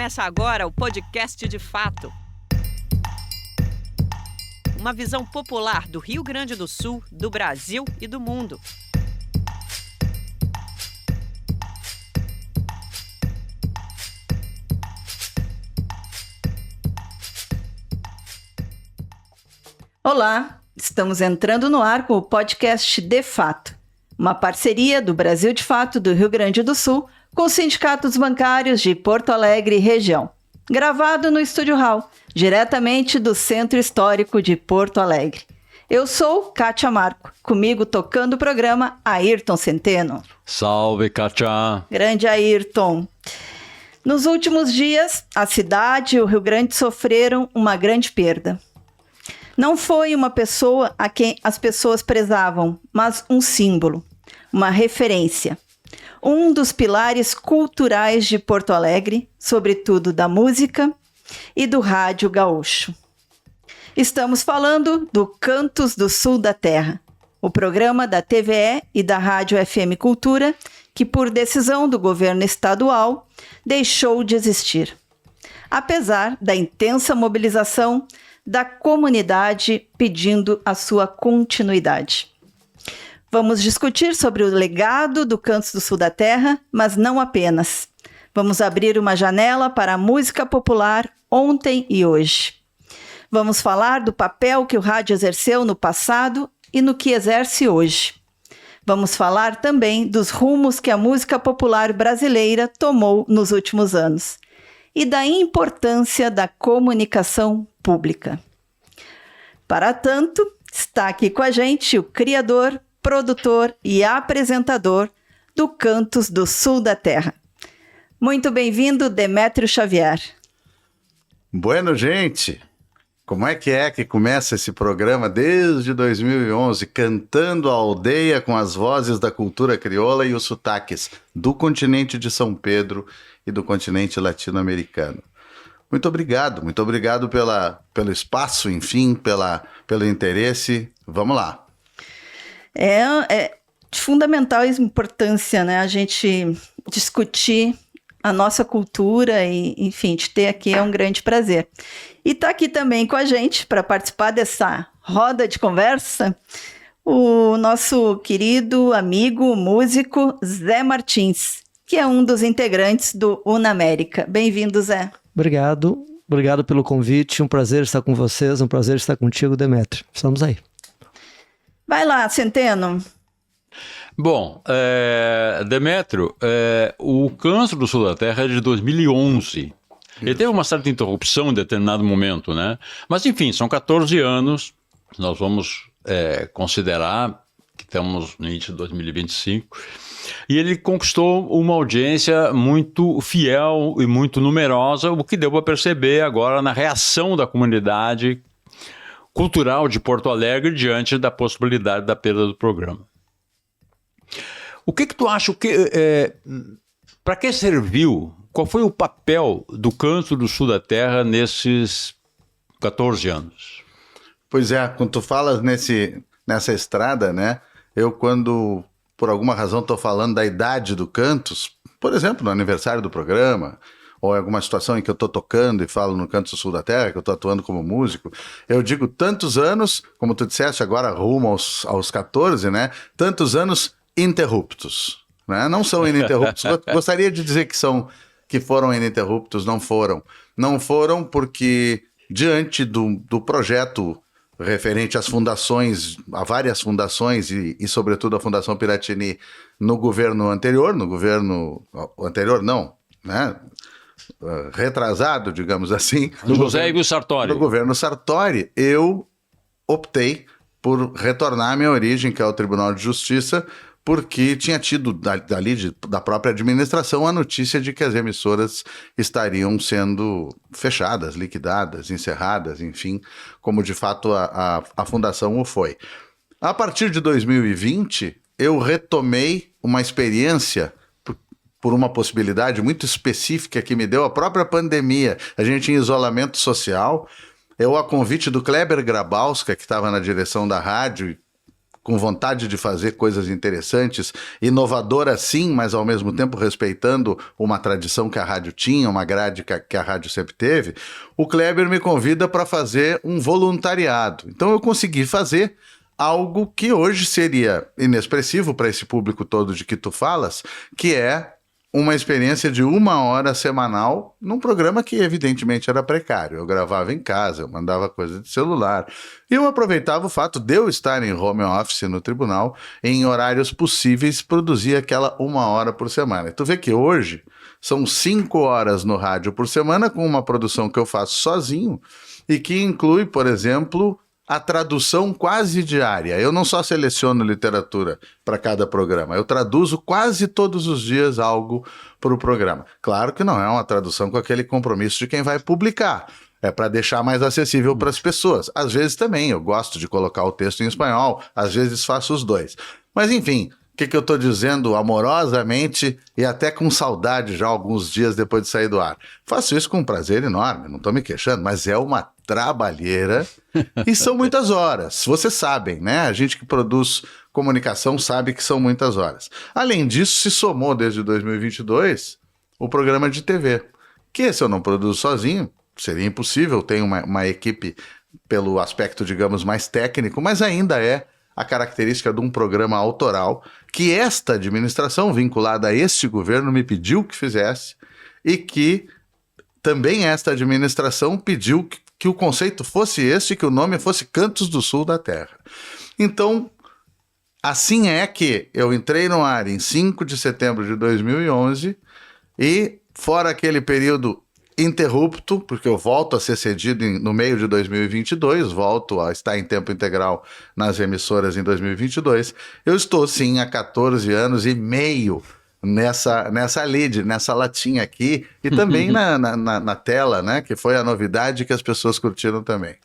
Começa agora o podcast de fato. Uma visão popular do Rio Grande do Sul, do Brasil e do mundo. Olá, estamos entrando no ar com o podcast De Fato, uma parceria do Brasil de Fato do Rio Grande do Sul com os sindicatos bancários de Porto Alegre e região. Gravado no Estúdio Hall, diretamente do Centro Histórico de Porto Alegre. Eu sou Kátia Marco, comigo tocando o programa Ayrton Centeno. Salve, Kátia! Grande Ayrton! Nos últimos dias, a cidade e o Rio Grande sofreram uma grande perda. Não foi uma pessoa a quem as pessoas prezavam, mas um símbolo, uma referência. Um dos pilares culturais de Porto Alegre, sobretudo da música e do rádio gaúcho. Estamos falando do Cantos do Sul da Terra, o programa da TVE e da Rádio FM Cultura, que por decisão do governo estadual deixou de existir. Apesar da intensa mobilização da comunidade pedindo a sua continuidade. Vamos discutir sobre o legado do Cantos do Sul da Terra, mas não apenas. Vamos abrir uma janela para a música popular ontem e hoje. Vamos falar do papel que o rádio exerceu no passado e no que exerce hoje. Vamos falar também dos rumos que a música popular brasileira tomou nos últimos anos e da importância da comunicação pública. Para tanto, está aqui com a gente o criador, produtor e apresentador do Cantos do Sul da Terra. Muito bem-vindo, Demétrio Xavier. Bueno, gente, como é que começa esse programa desde 2011, cantando a aldeia com as vozes da cultura crioula e os sotaques do continente de São Pedro e do continente latino-americano. Muito obrigado pelo espaço, enfim, pelo interesse. Vamos lá. É de fundamental importância, né, a gente discutir a nossa cultura e, enfim, te ter aqui é um grande prazer. E está aqui também com a gente, para participar dessa roda de conversa, o nosso querido amigo, músico Zé Martins, que é um dos integrantes do Unamérica. Bem-vindo, Zé. Obrigado pelo convite, um prazer estar com vocês, um prazer estar contigo, Demétrio. Estamos aí. Vai lá, Centeno. Bom, Demétrio, o Cantos do Sul da Terra é de 2011. Ele teve uma certa interrupção em determinado momento, né? Mas, enfim, são 14 anos, nós vamos considerar que estamos no início de 2025, e ele conquistou uma audiência muito fiel e muito numerosa, o que deu para perceber agora na reação da comunidade cultural de Porto Alegre diante da possibilidade da perda do programa. O que tu acha, para que serviu, qual foi o papel do Canto do Sul da Terra nesses 14 anos? Pois é, quando tu falas nessa estrada, né, eu quando por alguma razão estou falando da idade do Cantos, por exemplo, no aniversário do programa, ou em alguma situação em que eu estou tocando e falo no Cantos do Sul da Terra, que eu estou atuando como músico, eu digo tantos anos, como tu disseste agora, rumo aos 14, né? Tantos anos interruptos, né? Não são ininterruptos. Gostaria de dizer que foram ininterruptos, não foram. Não foram porque, diante do projeto referente às fundações, a várias fundações e sobretudo a Fundação Piratini no governo anterior, retrasado, digamos assim. Do José Ivo Sartori. No governo Sartori, eu optei por retornar à minha origem, que é o Tribunal de Justiça, porque tinha tido da própria administração a notícia de que as emissoras estariam sendo fechadas, liquidadas, encerradas, enfim, como de fato a fundação o foi. A partir de 2020, eu retomei uma experiência por uma possibilidade muito específica que me deu a própria pandemia. A gente em isolamento social, eu a convite do Kleber Grabowska, que estava na direção da rádio, com vontade de fazer coisas interessantes, inovadoras sim, mas ao mesmo tempo respeitando uma tradição que a rádio tinha, uma grade que a rádio sempre teve, o Kleber me convida para fazer um voluntariado. Então eu consegui fazer algo que hoje seria inexpressivo para esse público todo de que tu falas, que é uma experiência de 1 hora semanal num programa que evidentemente era precário. Eu gravava em casa, eu mandava coisa de celular. E eu aproveitava o fato de eu estar em home office no tribunal, em horários possíveis, produzir aquela 1 hora por semana. E tu vê que hoje são 5 horas no rádio por semana, com uma produção que eu faço sozinho e que inclui, por exemplo, a tradução quase diária. Eu não só seleciono literatura para cada programa, eu traduzo quase todos os dias algo para o programa. Claro que não é uma tradução com aquele compromisso de quem vai publicar. É para deixar mais acessível para as pessoas. Às vezes também eu gosto de colocar o texto em espanhol, às vezes faço os dois. Mas enfim, o que eu estou dizendo amorosamente e até com saudade já alguns dias depois de sair do ar? Faço isso com um prazer enorme, não estou me queixando, mas é uma trabalheira e são muitas horas. Vocês sabem, né? A gente que produz comunicação sabe que são muitas horas. Além disso, se somou desde 2022 o programa de TV, que se eu não produzo sozinho, seria impossível. Tenho uma equipe pelo aspecto, digamos, mais técnico, mas ainda é a característica de um programa autoral que esta administração vinculada a este governo me pediu que fizesse e que também esta administração pediu que o conceito fosse este, que o nome fosse Cantos do Sul da Terra. Então, assim é que eu entrei no ar em 5 de setembro de 2011 e, fora aquele período interrupto, porque eu volto a ser cedido no meio de 2022, volto a estar em tempo integral nas emissoras em 2022, eu estou sim há 14 anos e meio nessa lead, nessa latinha aqui, e também na tela, né, que foi a novidade que as pessoas curtiram também.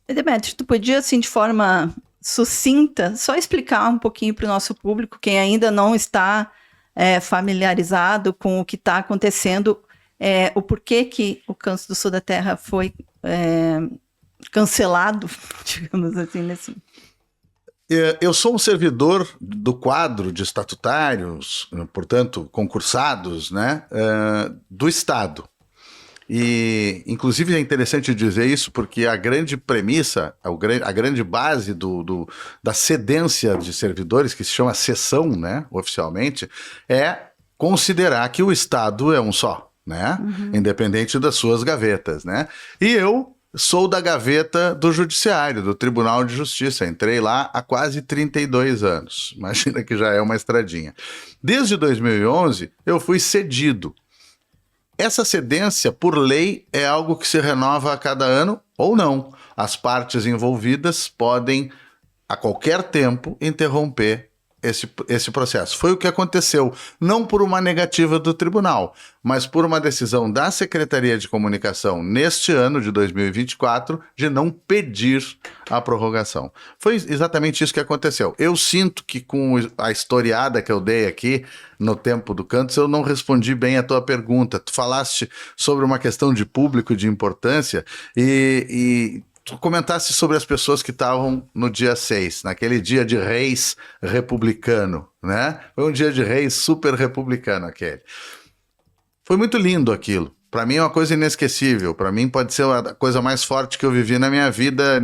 Demetrio, tu podia, assim, de forma sucinta, só explicar um pouquinho para o nosso público, quem ainda não está familiarizado com o que está acontecendo, o porquê que o Cantos do Sul da Terra foi cancelado, digamos assim, nesse... Eu sou um servidor do quadro de estatutários, portanto, concursados, né, do Estado. E, inclusive, é interessante dizer isso porque a grande premissa, a grande base da cedência de servidores, que se chama cessão, né, oficialmente, é considerar que o Estado é um só, né, independente das suas gavetas, né. E eu sou da gaveta do Judiciário, do Tribunal de Justiça. Entrei lá há quase 32 anos. Imagina que já é uma estradinha. Desde 2011, eu fui cedido. Essa cedência, por lei, é algo que se renova a cada ano ou não. As partes envolvidas podem, a qualquer tempo, interromper esse processo. Foi o que aconteceu, não por uma negativa do tribunal, mas por uma decisão da Secretaria de Comunicação neste ano de 2024 de não pedir a prorrogação. Foi exatamente isso que aconteceu. Eu sinto que com a historiada que eu dei aqui no tempo do Cantos, eu não respondi bem a tua pergunta. Tu falaste sobre uma questão de público, de importância, e tu comentasse sobre as pessoas que estavam no dia 6, naquele dia de Reis republicano, né? Foi um dia de Reis super republicano aquele. Foi muito lindo aquilo. Para mim é uma coisa inesquecível. Para mim pode ser a coisa mais forte que eu vivi na minha vida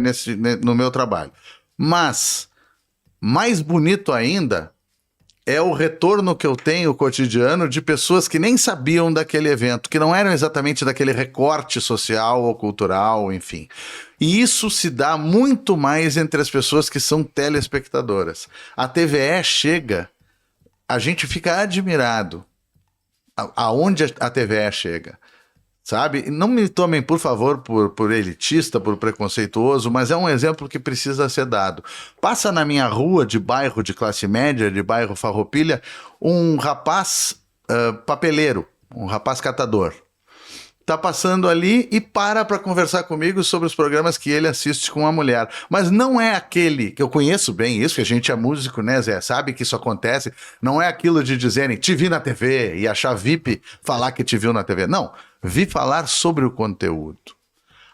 no meu trabalho. Mas, mais bonito ainda, é o retorno que eu tenho cotidiano de pessoas que nem sabiam daquele evento, que não eram exatamente daquele recorte social ou cultural, enfim. E isso se dá muito mais entre as pessoas que são telespectadoras. A TVE chega, a gente fica admirado aonde a TVE chega. Sabe? Não me tomem, por favor, por elitista, por preconceituoso, mas é um exemplo que precisa ser dado. Passa na minha rua de bairro de classe média, de bairro Farroupilha, um rapaz papeleiro, um rapaz catador. Tá passando ali e para conversar comigo sobre os programas que ele assiste com a mulher. Mas não é aquele, que eu conheço bem isso, que a gente é músico, né, Zé? Sabe que isso acontece. Não é aquilo de dizerem, te vi na TV, e achar VIP falar que te viu na TV. Não, vi falar sobre o conteúdo.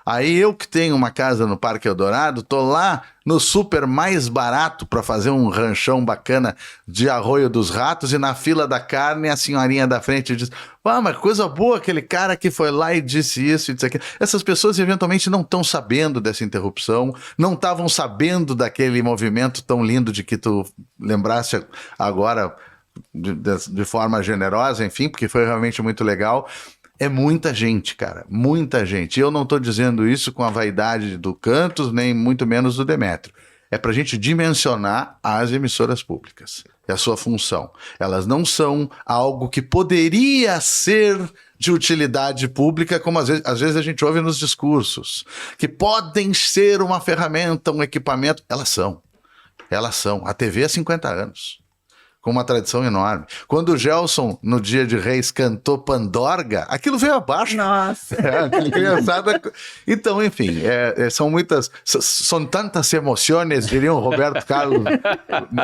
Aí eu que tenho uma casa no Parque Eldorado, tô lá no super mais barato para fazer um ranchão bacana de Arroio dos Ratos e na fila da carne a senhorinha da frente diz: ah, mas coisa boa aquele cara que foi lá e disse isso e disse aquilo. Essas pessoas eventualmente não estão sabendo dessa interrupção, não estavam sabendo daquele movimento tão lindo de que tu lembraste agora de forma generosa, enfim, porque foi realmente muito legal. É muita gente, cara, muita gente. E eu não estou dizendo isso com a vaidade do Cantos, nem muito menos do Demétrio. É para a gente dimensionar as emissoras públicas e a sua função. Elas não são algo que poderia ser de utilidade pública, como às vezes a gente ouve nos discursos, que podem ser uma ferramenta, um equipamento. Elas são. Elas são. A TV há 50 anos. Com uma tradição enorme. Quando o Gelson, no Dia de Reis, cantou Pandorga, aquilo veio abaixo. Nossa. Criançada. Então, enfim, são tantas emoções, diria o Roberto Carlos,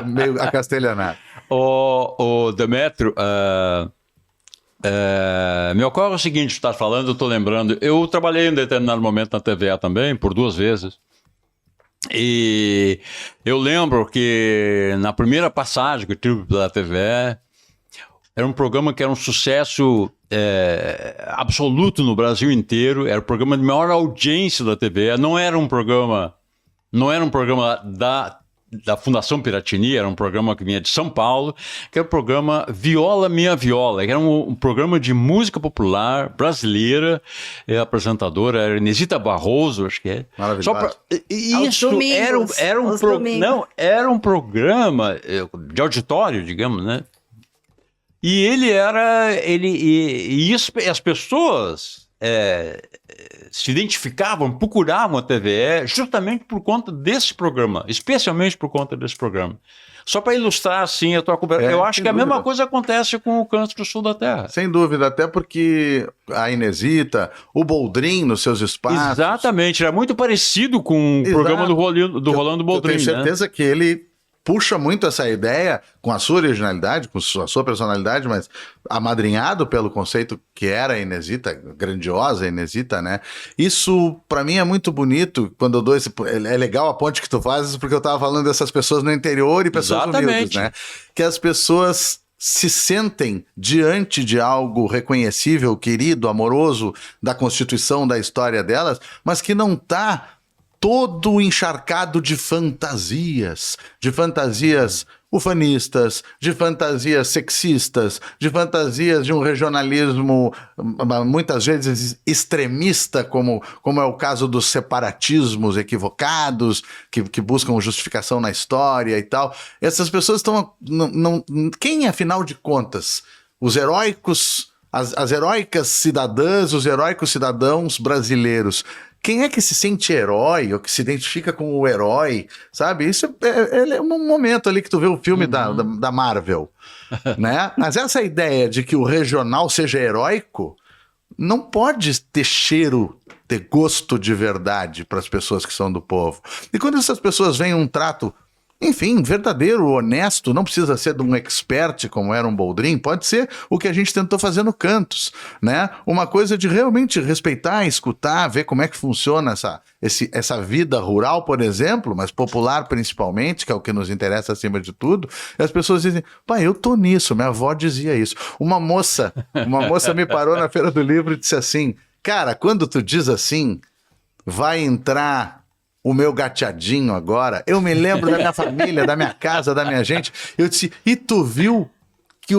meio acastelhanado. O Demétrio, me ocorre o seguinte, tu estás falando, eu estou lembrando, eu trabalhei em determinado momento na TVA também, por 2 vezes. E eu lembro que na primeira passagem que eu tive pela TVE, era um programa que era um sucesso absoluto no Brasil inteiro, era o programa de maior audiência da TVE, não era um programa da Fundação Piratini, era um programa que vinha de São Paulo, que era o programa Viola Minha Viola, que era um programa de música popular brasileira, a apresentadora era Inesita Barroso, acho que é. Maravilhoso. Isso era um programa de auditório, digamos, né? E as pessoas se identificavam, procuravam a TVE justamente por conta desse programa, especialmente por conta desse programa. Só para ilustrar assim a tua cobertura, eu acho que a mesma coisa acontece com o Cantos do Sul da Terra. Sem dúvida, até porque a Inesita, o Boldrin nos seus espaços... Exatamente, era muito parecido com o programa do Rolando Boldrin. Eu tenho certeza que ele puxa muito essa ideia com a sua originalidade, com a sua personalidade, mas amadrinhado pelo conceito que era a Inesita, grandiosa Inesita, né? Isso, para mim, é muito bonito quando eu dou esse... É legal a ponte que tu fazes, porque eu tava falando dessas pessoas no interior e pessoas humildes, né? Que as pessoas se sentem diante de algo reconhecível, querido, amoroso, da Constituição, da história delas, mas que não tá todo encharcado de fantasias ufanistas, de fantasias sexistas, de fantasias de um regionalismo muitas vezes extremista, como é o caso dos separatismos equivocados, que buscam justificação na história e tal. Essas pessoas estão... Quem, afinal de contas, os heróicos, as heróicas cidadãs, os heróicos cidadãos brasileiros, quem é que se sente herói ou que se identifica com o herói, sabe? Isso é um momento ali que tu vê o filme da Marvel, né? Mas essa ideia de que o regional seja heróico não pode ter cheiro, ter gosto de verdade para as pessoas que são do povo. E quando essas pessoas veem um trato, enfim, verdadeiro, honesto, não precisa ser de um expert como era um Boldrin, pode ser o que a gente tentou fazer no Cantos, né? Uma coisa de realmente respeitar, escutar, ver como é que funciona essa vida rural, por exemplo, mas popular principalmente, que é o que nos interessa acima de tudo. E as pessoas dizem, pai, eu tô nisso, minha avó dizia isso. Uma moça me parou na Feira do Livro e disse assim, cara, quando tu diz assim, vai entrar o meu gateadinho agora, eu me lembro da minha família, da minha casa, da minha gente. Eu disse, e tu viu que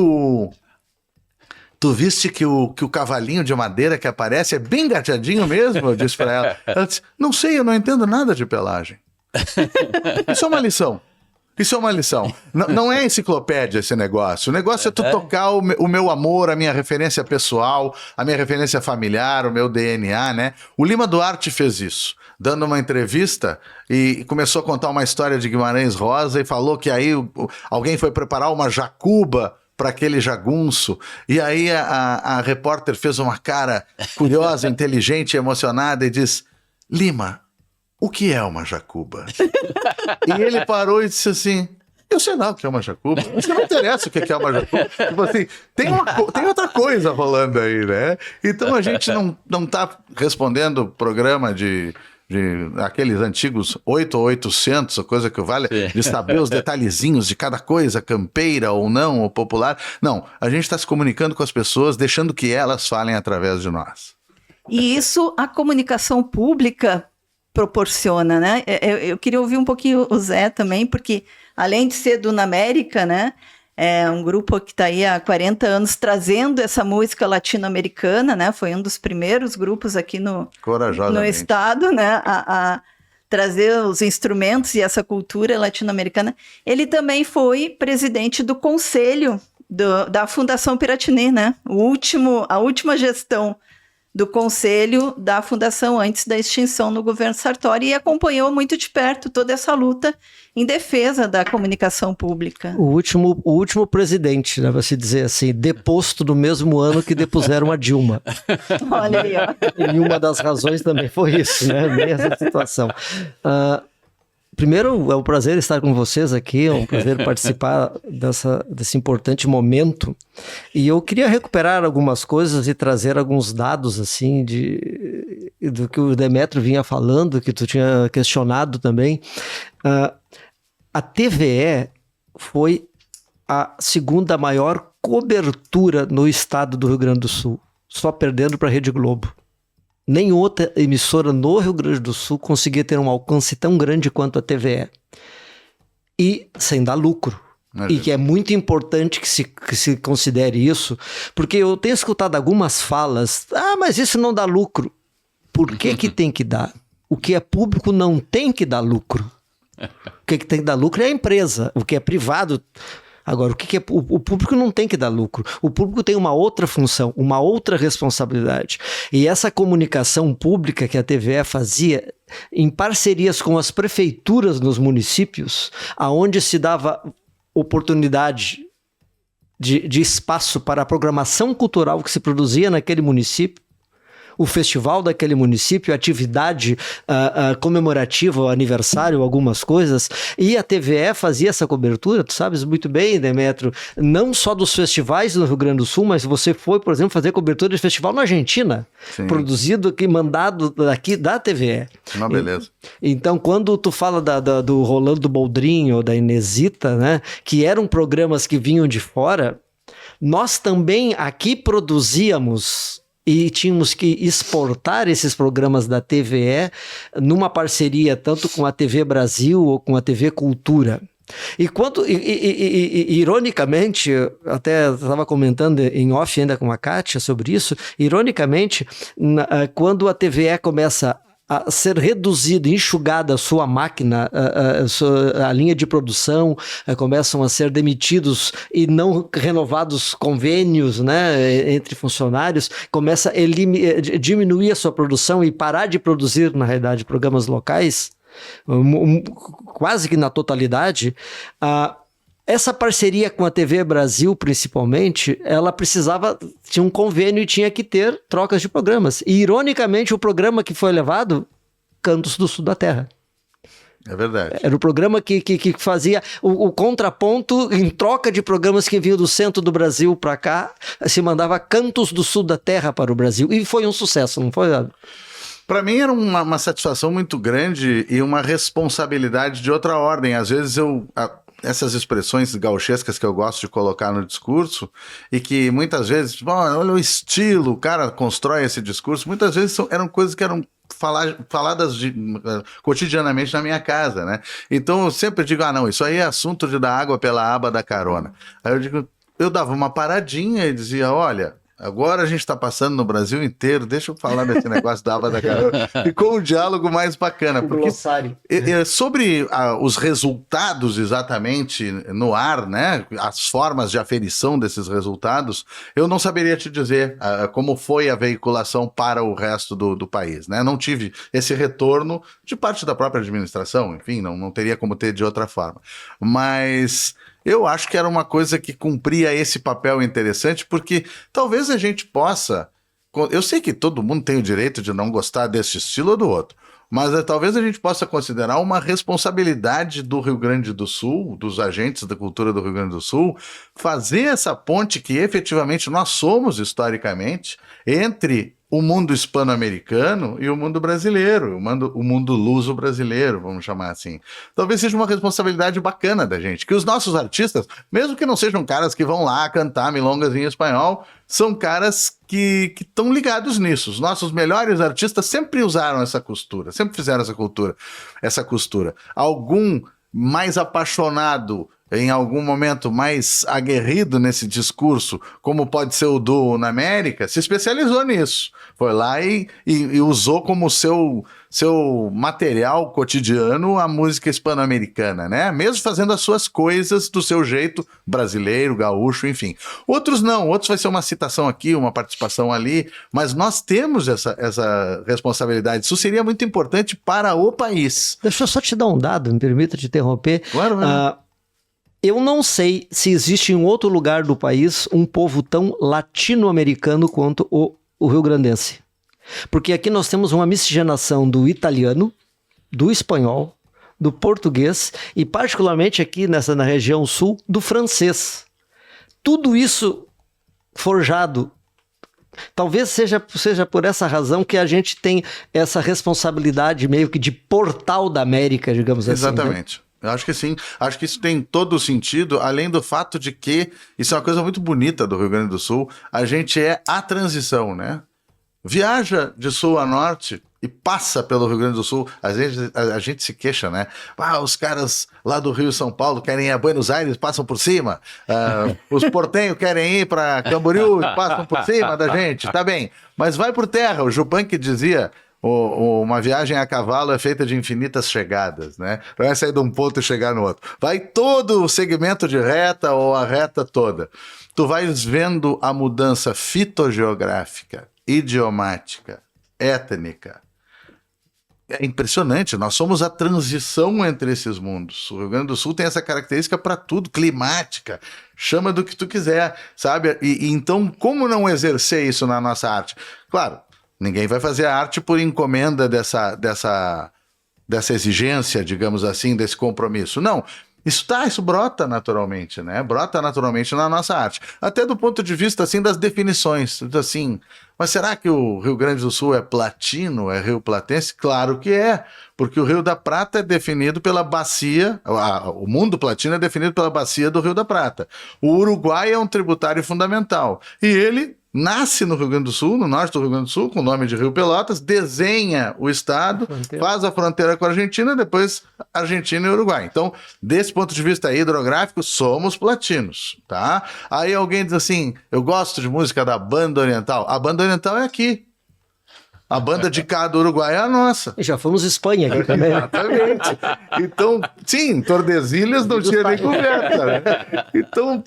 tu viste que o cavalinho de madeira que aparece é bem gateadinho mesmo? Eu disse pra ela. Ela disse, não sei, eu não entendo nada de pelagem. Isso é uma lição. Isso é uma lição. Não é enciclopédia esse negócio. O negócio é tu tocar o meu amor, a minha referência pessoal, a minha referência familiar, o meu DNA, né? O Lima Duarte fez isso, dando uma entrevista e começou a contar uma história de Guimarães Rosa e falou que aí alguém foi preparar uma jacuba para aquele jagunço, e aí a repórter fez uma cara curiosa, inteligente, emocionada e diz, Lima, o que é uma jacuba? E ele parou e disse assim, Eu sei lá o que é uma jacuba. Isso não interessa o que é uma jacuba. Tipo assim, tem outra coisa rolando aí, né? Então a gente não tá respondendo programa de aqueles antigos 8 ou 800, a coisa que vale, de saber os detalhezinhos de cada coisa, campeira ou não, ou popular. Não, a gente está se comunicando com as pessoas, deixando que elas falem através de nós. E isso a comunicação pública proporciona, né? Eu queria ouvir um pouquinho o Zé também, porque além de ser do Na América, né? É um grupo que está aí há 40 anos trazendo essa música latino-americana, né? Foi um dos primeiros grupos aqui no estado, né? A trazer os instrumentos e essa cultura latino-americana. Ele também foi presidente do conselho da Fundação Piratini, né? A última gestão do conselho da fundação antes da extinção no governo Sartori, e acompanhou muito de perto toda essa luta em defesa da comunicação pública. O último presidente, né, vai se dizer assim, deposto no mesmo ano que depuseram a Dilma. Olha aí, ó. E uma das razões também foi isso, né? Mesma situação. Primeiro, é um prazer estar com vocês aqui, é um prazer participar desse importante momento. E eu queria recuperar algumas coisas e trazer alguns dados, assim, do que o Demétrio vinha falando, que tu tinha questionado também. A TVE foi a segunda maior cobertura no estado do Rio Grande do Sul, só perdendo para a Rede Globo. Nem outra emissora no Rio Grande do Sul conseguia ter um alcance tão grande quanto a TVE. E sem dar lucro. E que é muito importante que se considere isso, porque eu tenho escutado algumas falas, mas isso não dá lucro. Por que tem que dar? O que é público não tem que dar lucro. O que tem que dar lucro é a empresa. O que é privado... Agora, o público não tem que dar lucro. O público tem uma outra função, uma outra responsabilidade. E essa comunicação pública que a TVE fazia, em parcerias com as prefeituras nos municípios, aonde se dava oportunidade de espaço para a programação cultural que se produzia naquele município, o festival daquele município, a atividade comemorativa, o aniversário, algumas coisas, e a TVE fazia essa cobertura, tu sabes muito bem, Demétrio, não só dos festivais no Rio Grande do Sul, mas você foi, por exemplo, fazer cobertura de festival na Argentina, sim, produzido aqui, mandado daqui da TVE. Uma beleza. Então, quando tu fala do Rolando Boldrin ou da Inesita, né, que eram programas que vinham de fora, nós também aqui produzíamos e tínhamos que exportar esses programas da TVE numa parceria tanto com a TV Brasil ou com a TV Cultura. Ironicamente, até estava comentando em off ainda com a Kátia sobre isso, ironicamente, quando a TVE começa a ser reduzida, enxugada a sua máquina, a linha de produção, começam a ser demitidos e não renovados convênios, né, entre funcionários, começa a diminuir a sua produção e parar de produzir, na realidade, programas locais, quase que na totalidade. Essa parceria com a TV Brasil, principalmente, ela tinha um convênio e tinha que ter trocas de programas. E, ironicamente, o programa que foi levado, Cantos do Sul da Terra. É verdade. Era o programa que fazia o contraponto em troca de programas que vinham do centro do Brasil para cá, se mandava Cantos do Sul da Terra para o Brasil. E foi um sucesso, não foi, Dado? Para mim era uma satisfação muito grande e uma responsabilidade de outra ordem. Às vezes essas expressões gauchescas que eu gosto de colocar no discurso e que muitas vezes, olha o estilo, o cara constrói esse discurso, muitas vezes eram coisas que eram faladas cotidianamente na minha casa, né? Então eu sempre digo, não, isso aí é assunto de dar água pela aba da carona. Aí eu dava uma paradinha e dizia, olha, agora a gente está passando no Brasil inteiro, deixa eu falar desse negócio da aba da carona. Ficou um diálogo mais bacana. Porque sobre os resultados exatamente no ar, né, as formas de aferição desses resultados, eu não saberia te dizer como foi a veiculação para o resto do país, né? Não tive esse retorno de parte da própria administração, enfim, não teria como ter de outra forma. Mas eu acho que era uma coisa que cumpria esse papel interessante, porque talvez a gente possa... Eu sei que todo mundo tem o direito de não gostar desse estilo ou do outro, mas talvez a gente possa considerar uma responsabilidade do Rio Grande do Sul, dos agentes da cultura do Rio Grande do Sul, fazer essa ponte que efetivamente nós somos historicamente entre o mundo hispano-americano e o mundo brasileiro, o mundo luso-brasileiro, vamos chamar assim. Talvez seja uma responsabilidade bacana da gente, que os nossos artistas, mesmo que não sejam caras que vão lá cantar milongas em espanhol, são caras que estão ligados nisso. Os nossos melhores artistas sempre usaram essa costura, sempre fizeram essa costura. Algum mais apaixonado, em algum momento mais aguerrido nesse discurso, como pode ser o do na América, se especializou nisso. Foi lá e usou como seu material cotidiano a música hispano-americana, né? Mesmo fazendo as suas coisas do seu jeito brasileiro, gaúcho, enfim. Outros não, outros vai ser uma citação aqui, uma participação ali, mas nós temos essa responsabilidade. Isso seria muito importante para o país. Deixa eu só te dar um dado, me permita te interromper. Claro, Eu não sei se existe em outro lugar do país um povo tão latino-americano quanto o rio-grandense. Porque aqui nós temos uma miscigenação do italiano, do espanhol, do português e particularmente aqui na região sul, do francês. Tudo isso forjado. Talvez seja por essa razão que a gente tem essa responsabilidade meio que de portal da América, digamos assim. Exatamente. Né? Eu acho que sim, acho que isso tem todo o sentido, além do fato de que, isso é uma coisa muito bonita do Rio Grande do Sul, a gente é a transição, né? Viaja de sul a norte e passa pelo Rio Grande do Sul, a gente se queixa, né? Os caras lá do Rio e São Paulo querem ir a Buenos Aires, passam por cima, os portenhos querem ir para Camboriú e passam por cima da gente, tá bem, mas vai por terra, o Jupanqui dizia... Uma viagem a cavalo é feita de infinitas chegadas, né? Não é sair de um ponto e chegar no outro. Vai todo o segmento de reta ou a reta toda. Tu vais vendo a mudança fitogeográfica, idiomática, étnica. É impressionante, nós somos a transição entre esses mundos. O Rio Grande do Sul tem essa característica para tudo, climática, chama do que tu quiser, sabe? E então, como não exercer isso na nossa arte? Claro, ninguém vai fazer a arte por encomenda dessa exigência, digamos assim, desse compromisso. Não, isso brota naturalmente, né? Brota naturalmente na nossa arte. Até do ponto de vista, assim, das definições. Assim, mas será que o Rio Grande do Sul é platino, é rio platense? Claro que é, porque o Rio da Prata é definido pela bacia, o mundo platino é definido pela bacia do Rio da Prata. O Uruguai é um tributário fundamental. E ele... nasce no Rio Grande do Sul, no norte do Rio Grande do Sul, com o nome de Rio Pelotas, desenha o estado, faz a fronteira com a Argentina, depois Argentina e Uruguai. Então, desse ponto de vista hidrográfico, somos platinos, tá? Aí alguém diz assim, eu gosto de música da Banda Oriental. A Banda Oriental é aqui. A banda de cá do Uruguai é a nossa. E já fomos Espanha aqui também. Exatamente. Então, sim, Tordesilhas não tinha nem conversa, né? Então,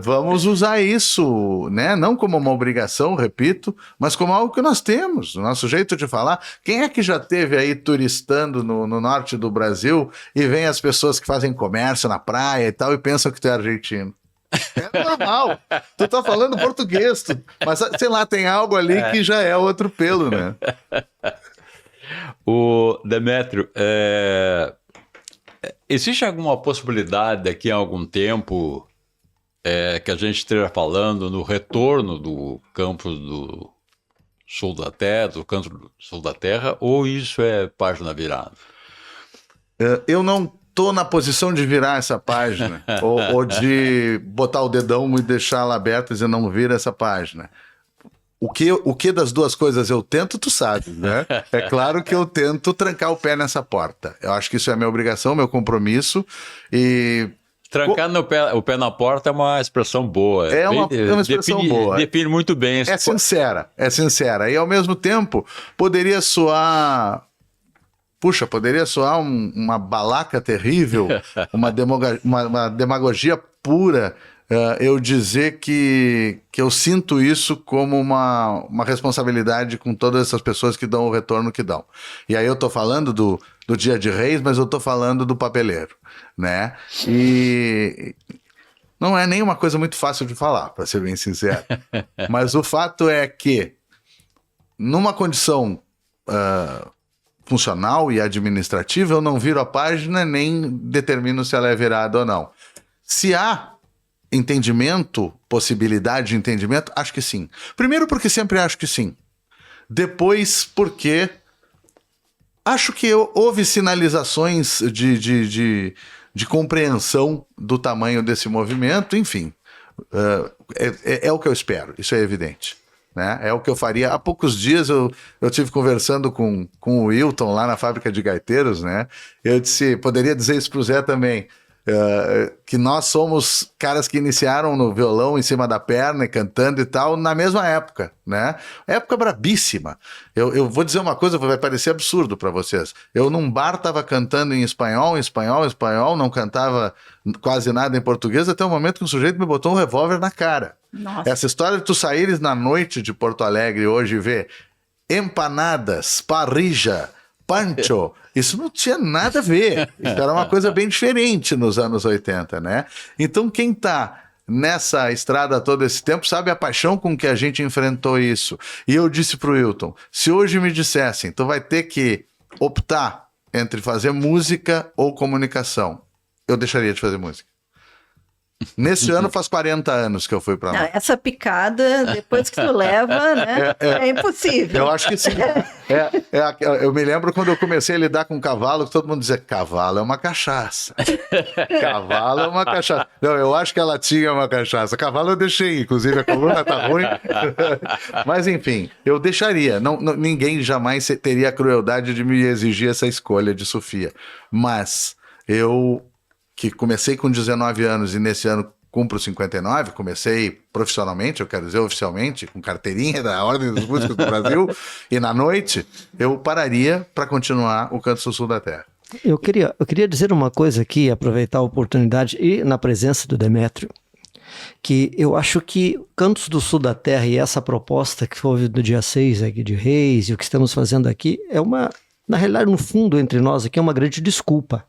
vamos usar isso, né? Não como uma obrigação, repito, mas como algo que nós temos, o nosso jeito de falar. Quem é que já esteve aí turistando no norte do Brasil e vem as pessoas que fazem comércio na praia e tal e pensam que tu é argentino? É normal, tu tá falando português, mas sei lá, tem algo ali que já é outro pelo, né? O Demétrio, existe alguma possibilidade daqui a algum tempo que a gente esteja falando no retorno do campus do sul da Terra, do canto do sul da Terra, ou isso é página virada? Eu não tô na posição de virar essa página, ou de botar o dedão e deixá-la aberta e dizer não vira essa página. O que das duas coisas eu tento, tu sabe, né? É claro que eu tento trancar o pé nessa porta. Eu acho que isso é minha obrigação, meu compromisso. E trancar o pé na porta é uma expressão boa. É uma expressão boa. Define muito bem. É sincera. E ao mesmo tempo, poderia soar... Puxa, poderia soar uma balaca terrível, uma demagogia pura, eu dizer que eu sinto isso como uma responsabilidade com todas essas pessoas que dão o retorno que dão. E aí eu estou falando do Dia de Reis, mas eu estou falando do papeleiro, né? E não é nem uma coisa muito fácil de falar, para ser bem sincero. Mas o fato é que, numa condição funcional e administrativa, eu não viro a página nem determino se ela é virada ou não. Se há entendimento, possibilidade de entendimento, acho que sim. Primeiro porque sempre acho que sim. Depois porque acho que houve sinalizações de compreensão do tamanho desse movimento, enfim. É o que eu espero, isso é evidente. Né? É o que eu faria. Há poucos dias eu tive conversando com o Wilton lá na fábrica de gaiteiros, né? Eu disse, poderia dizer isso para o Zé também, que nós somos caras que iniciaram no violão em cima da perna e cantando e tal, na mesma época, né? Época brabíssima. Eu vou dizer uma coisa, vai parecer absurdo para vocês. Eu num bar tava cantando em espanhol, não cantava quase nada em português, até o momento que um sujeito me botou um revólver na cara. Nossa. Essa história de tu saíres na noite de Porto Alegre hoje e ver empanadas, parrilla, pancho, isso não tinha nada a ver. Isso era uma coisa bem diferente nos anos 80, né? Então quem tá nessa estrada todo esse tempo sabe a paixão com que a gente enfrentou isso. E eu disse pro Wilton, se hoje me dissessem, tu vai ter que optar entre fazer música ou comunicação, eu deixaria de fazer música. Nesse ano faz 40 anos que eu fui pra lá. Não, essa picada, depois que tu leva, né? É impossível. Eu acho que sim. Eu me lembro quando eu comecei a lidar com cavalo, que todo mundo dizia, cavalo é uma cachaça. Cavalo é uma cachaça. Não, eu acho que ela tinha uma cachaça. Cavalo eu deixei, inclusive a coluna tá ruim. Mas enfim, eu deixaria. Ninguém jamais teria a crueldade de me exigir essa escolha de Sofia. Mas eu, que comecei com 19 anos e nesse ano cumpro 59, comecei profissionalmente, eu quero dizer oficialmente, com carteirinha da Ordem dos Músicos do Brasil, e na noite eu pararia para continuar o Cantos do Sul da Terra. Eu queria dizer uma coisa aqui, aproveitar a oportunidade e na presença do Demétrio, que eu acho que Cantos do Sul da Terra e essa proposta que foi do dia 6 aqui de Reis e o que estamos fazendo aqui é uma, na realidade, no fundo, entre nós aqui é uma grande desculpa.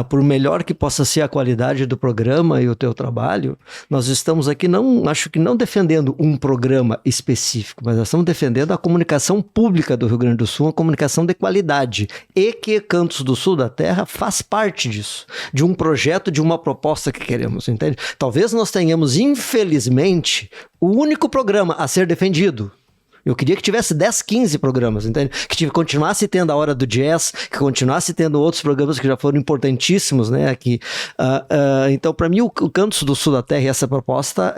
Por melhor que possa ser a qualidade do programa e o teu trabalho, nós estamos aqui, acho que não defendendo um programa específico, mas nós estamos defendendo a comunicação pública do Rio Grande do Sul, uma comunicação de qualidade, e que Cantos do Sul da Terra faz parte disso, de um projeto, de uma proposta que queremos, entende? Talvez nós tenhamos, infelizmente, o único programa a ser defendido. Eu queria que tivesse 10, 15 programas, entende? Que continuasse tendo a Hora do Jazz, que continuasse tendo outros programas que já foram importantíssimos, né? Aqui. Então, para mim, o Cantos do Sul da Terra e essa proposta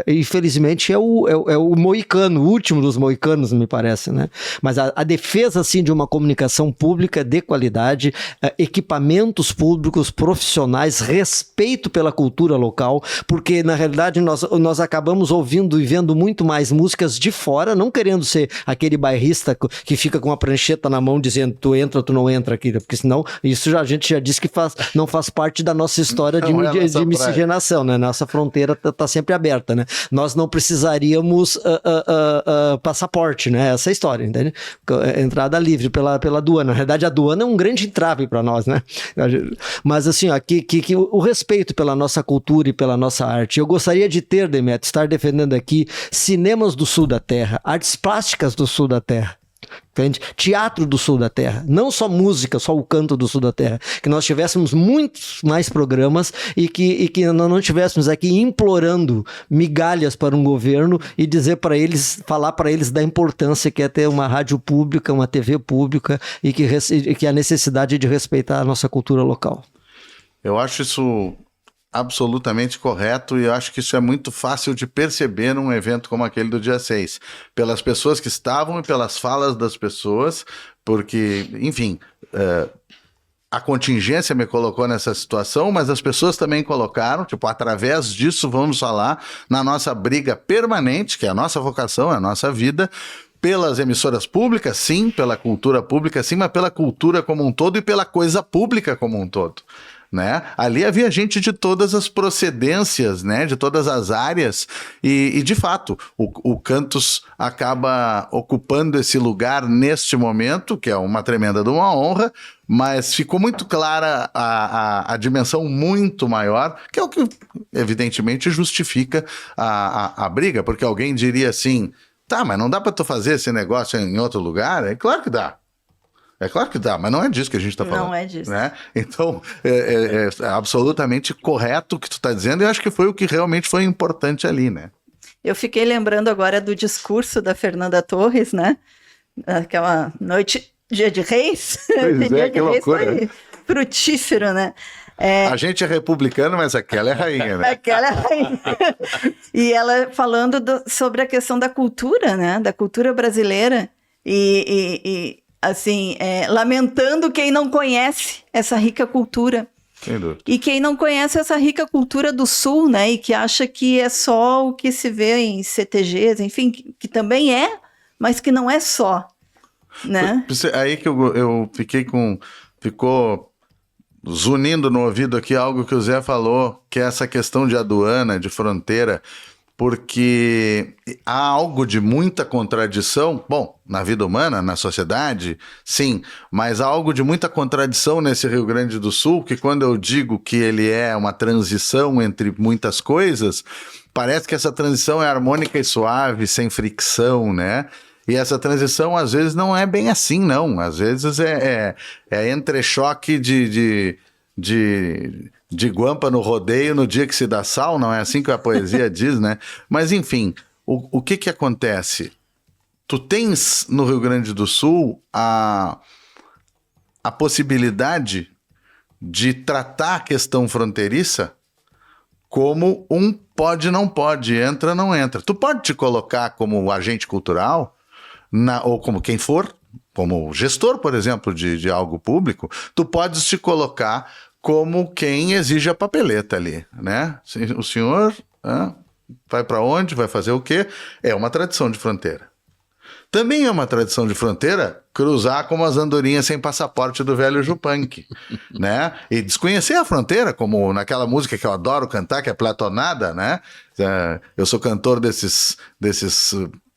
infelizmente, é o moicano, o último dos moicanos, me parece, né? Mas a defesa, assim, de uma comunicação pública de qualidade, equipamentos públicos, profissionais, respeito pela cultura local, porque, na realidade, nós acabamos ouvindo e vendo muito mais músicas de fora, não querendo ser aquele bairrista que fica com a prancheta na mão dizendo tu entra, tu não entra aqui, porque senão isso a gente já disse que não faz parte da nossa história de miscigenação, né? Nossa fronteira tá sempre aberta, né? Nós não precisaríamos passaporte, né? Essa história, entende? Entrada livre pela aduana. Na realidade, a aduana é um grande entrave para nós, né? Mas assim, ó, que o respeito pela nossa cultura e pela nossa arte. Eu gostaria de ter, Demétrio, estar defendendo aqui cinemas do sul da terra, artes plásticas do sul da terra, entende? Teatro do sul da terra, não só música, só o canto do sul da terra, que nós tivéssemos muitos mais programas e que nós não tivéssemos aqui implorando migalhas para um governo e dizer para eles, falar para eles da importância que é ter uma rádio pública, uma TV pública e que a necessidade de respeitar a nossa cultura local. Eu acho isso absolutamente correto e eu acho que isso é muito fácil de perceber num evento como aquele do dia 6, pelas pessoas que estavam e pelas falas das pessoas, porque, enfim, a contingência me colocou nessa situação, mas as pessoas também colocaram, tipo, através disso vamos falar na nossa briga permanente, que é a nossa vocação, é a nossa vida, pelas emissoras públicas, sim, pela cultura pública, sim, mas pela cultura como um todo e pela coisa pública como um todo. Né? Ali havia gente de todas as procedências, né? De todas as áreas e de fato o Cantos acaba ocupando esse lugar neste momento, que é uma tremenda de uma honra, mas ficou muito clara a dimensão muito maior, que é o que evidentemente justifica a briga, porque alguém diria assim, Tá, mas não dá para tu fazer esse negócio em outro lugar? É claro que dá. É claro que dá, mas não é disso que a gente está falando. Não é disso. Né? Então, é absolutamente correto o que tu está dizendo, e acho que foi o que realmente foi importante ali, né? Eu fiquei lembrando agora do discurso da Fernanda Torres, né? Aquela noite, dia de reis. Pois é, dia que de reis loucura. foi frutífero, né? A gente é republicano, mas aquela é rainha, né? Aquela rainha. E ela falando sobre a questão da cultura, né? Da cultura brasileira. E assim, lamentando quem não conhece essa rica cultura. Sem dúvida. E quem não conhece essa rica cultura do Sul, né? E que acha que é só o que se vê em CTGs, enfim, que também é, mas que não é só, né? Aí que eu ficou zunindo no ouvido aqui algo que o Zé falou, que é essa questão de aduana, de fronteira, porque há algo de muita contradição, bom, na vida humana, na sociedade, sim, mas há algo de muita contradição nesse Rio Grande do Sul, que quando eu digo que ele é uma transição entre muitas coisas, parece que essa transição é harmônica e suave, sem fricção, né? E essa transição, às vezes, não é bem assim, não. Às vezes é entrechoque de guampa no rodeio no dia que se dá sal, não é assim que a poesia diz, né? Mas, enfim, o que acontece? Tu tens, no Rio Grande do Sul, a possibilidade de tratar a questão fronteiriça como um pode, não pode, entra, não entra. Tu pode te colocar como agente cultural, ou como quem for, como gestor, por exemplo, de algo público, tu podes te colocar como quem exige a papeleta ali, né? O senhor vai para onde, vai fazer o quê? É uma tradição de fronteira. Também é uma tradição de fronteira cruzar como as andorinhas sem passaporte do velho Jupanque, né? E desconhecer a fronteira, como naquela música que eu adoro cantar, que é Platonada, né? Eu sou cantor desses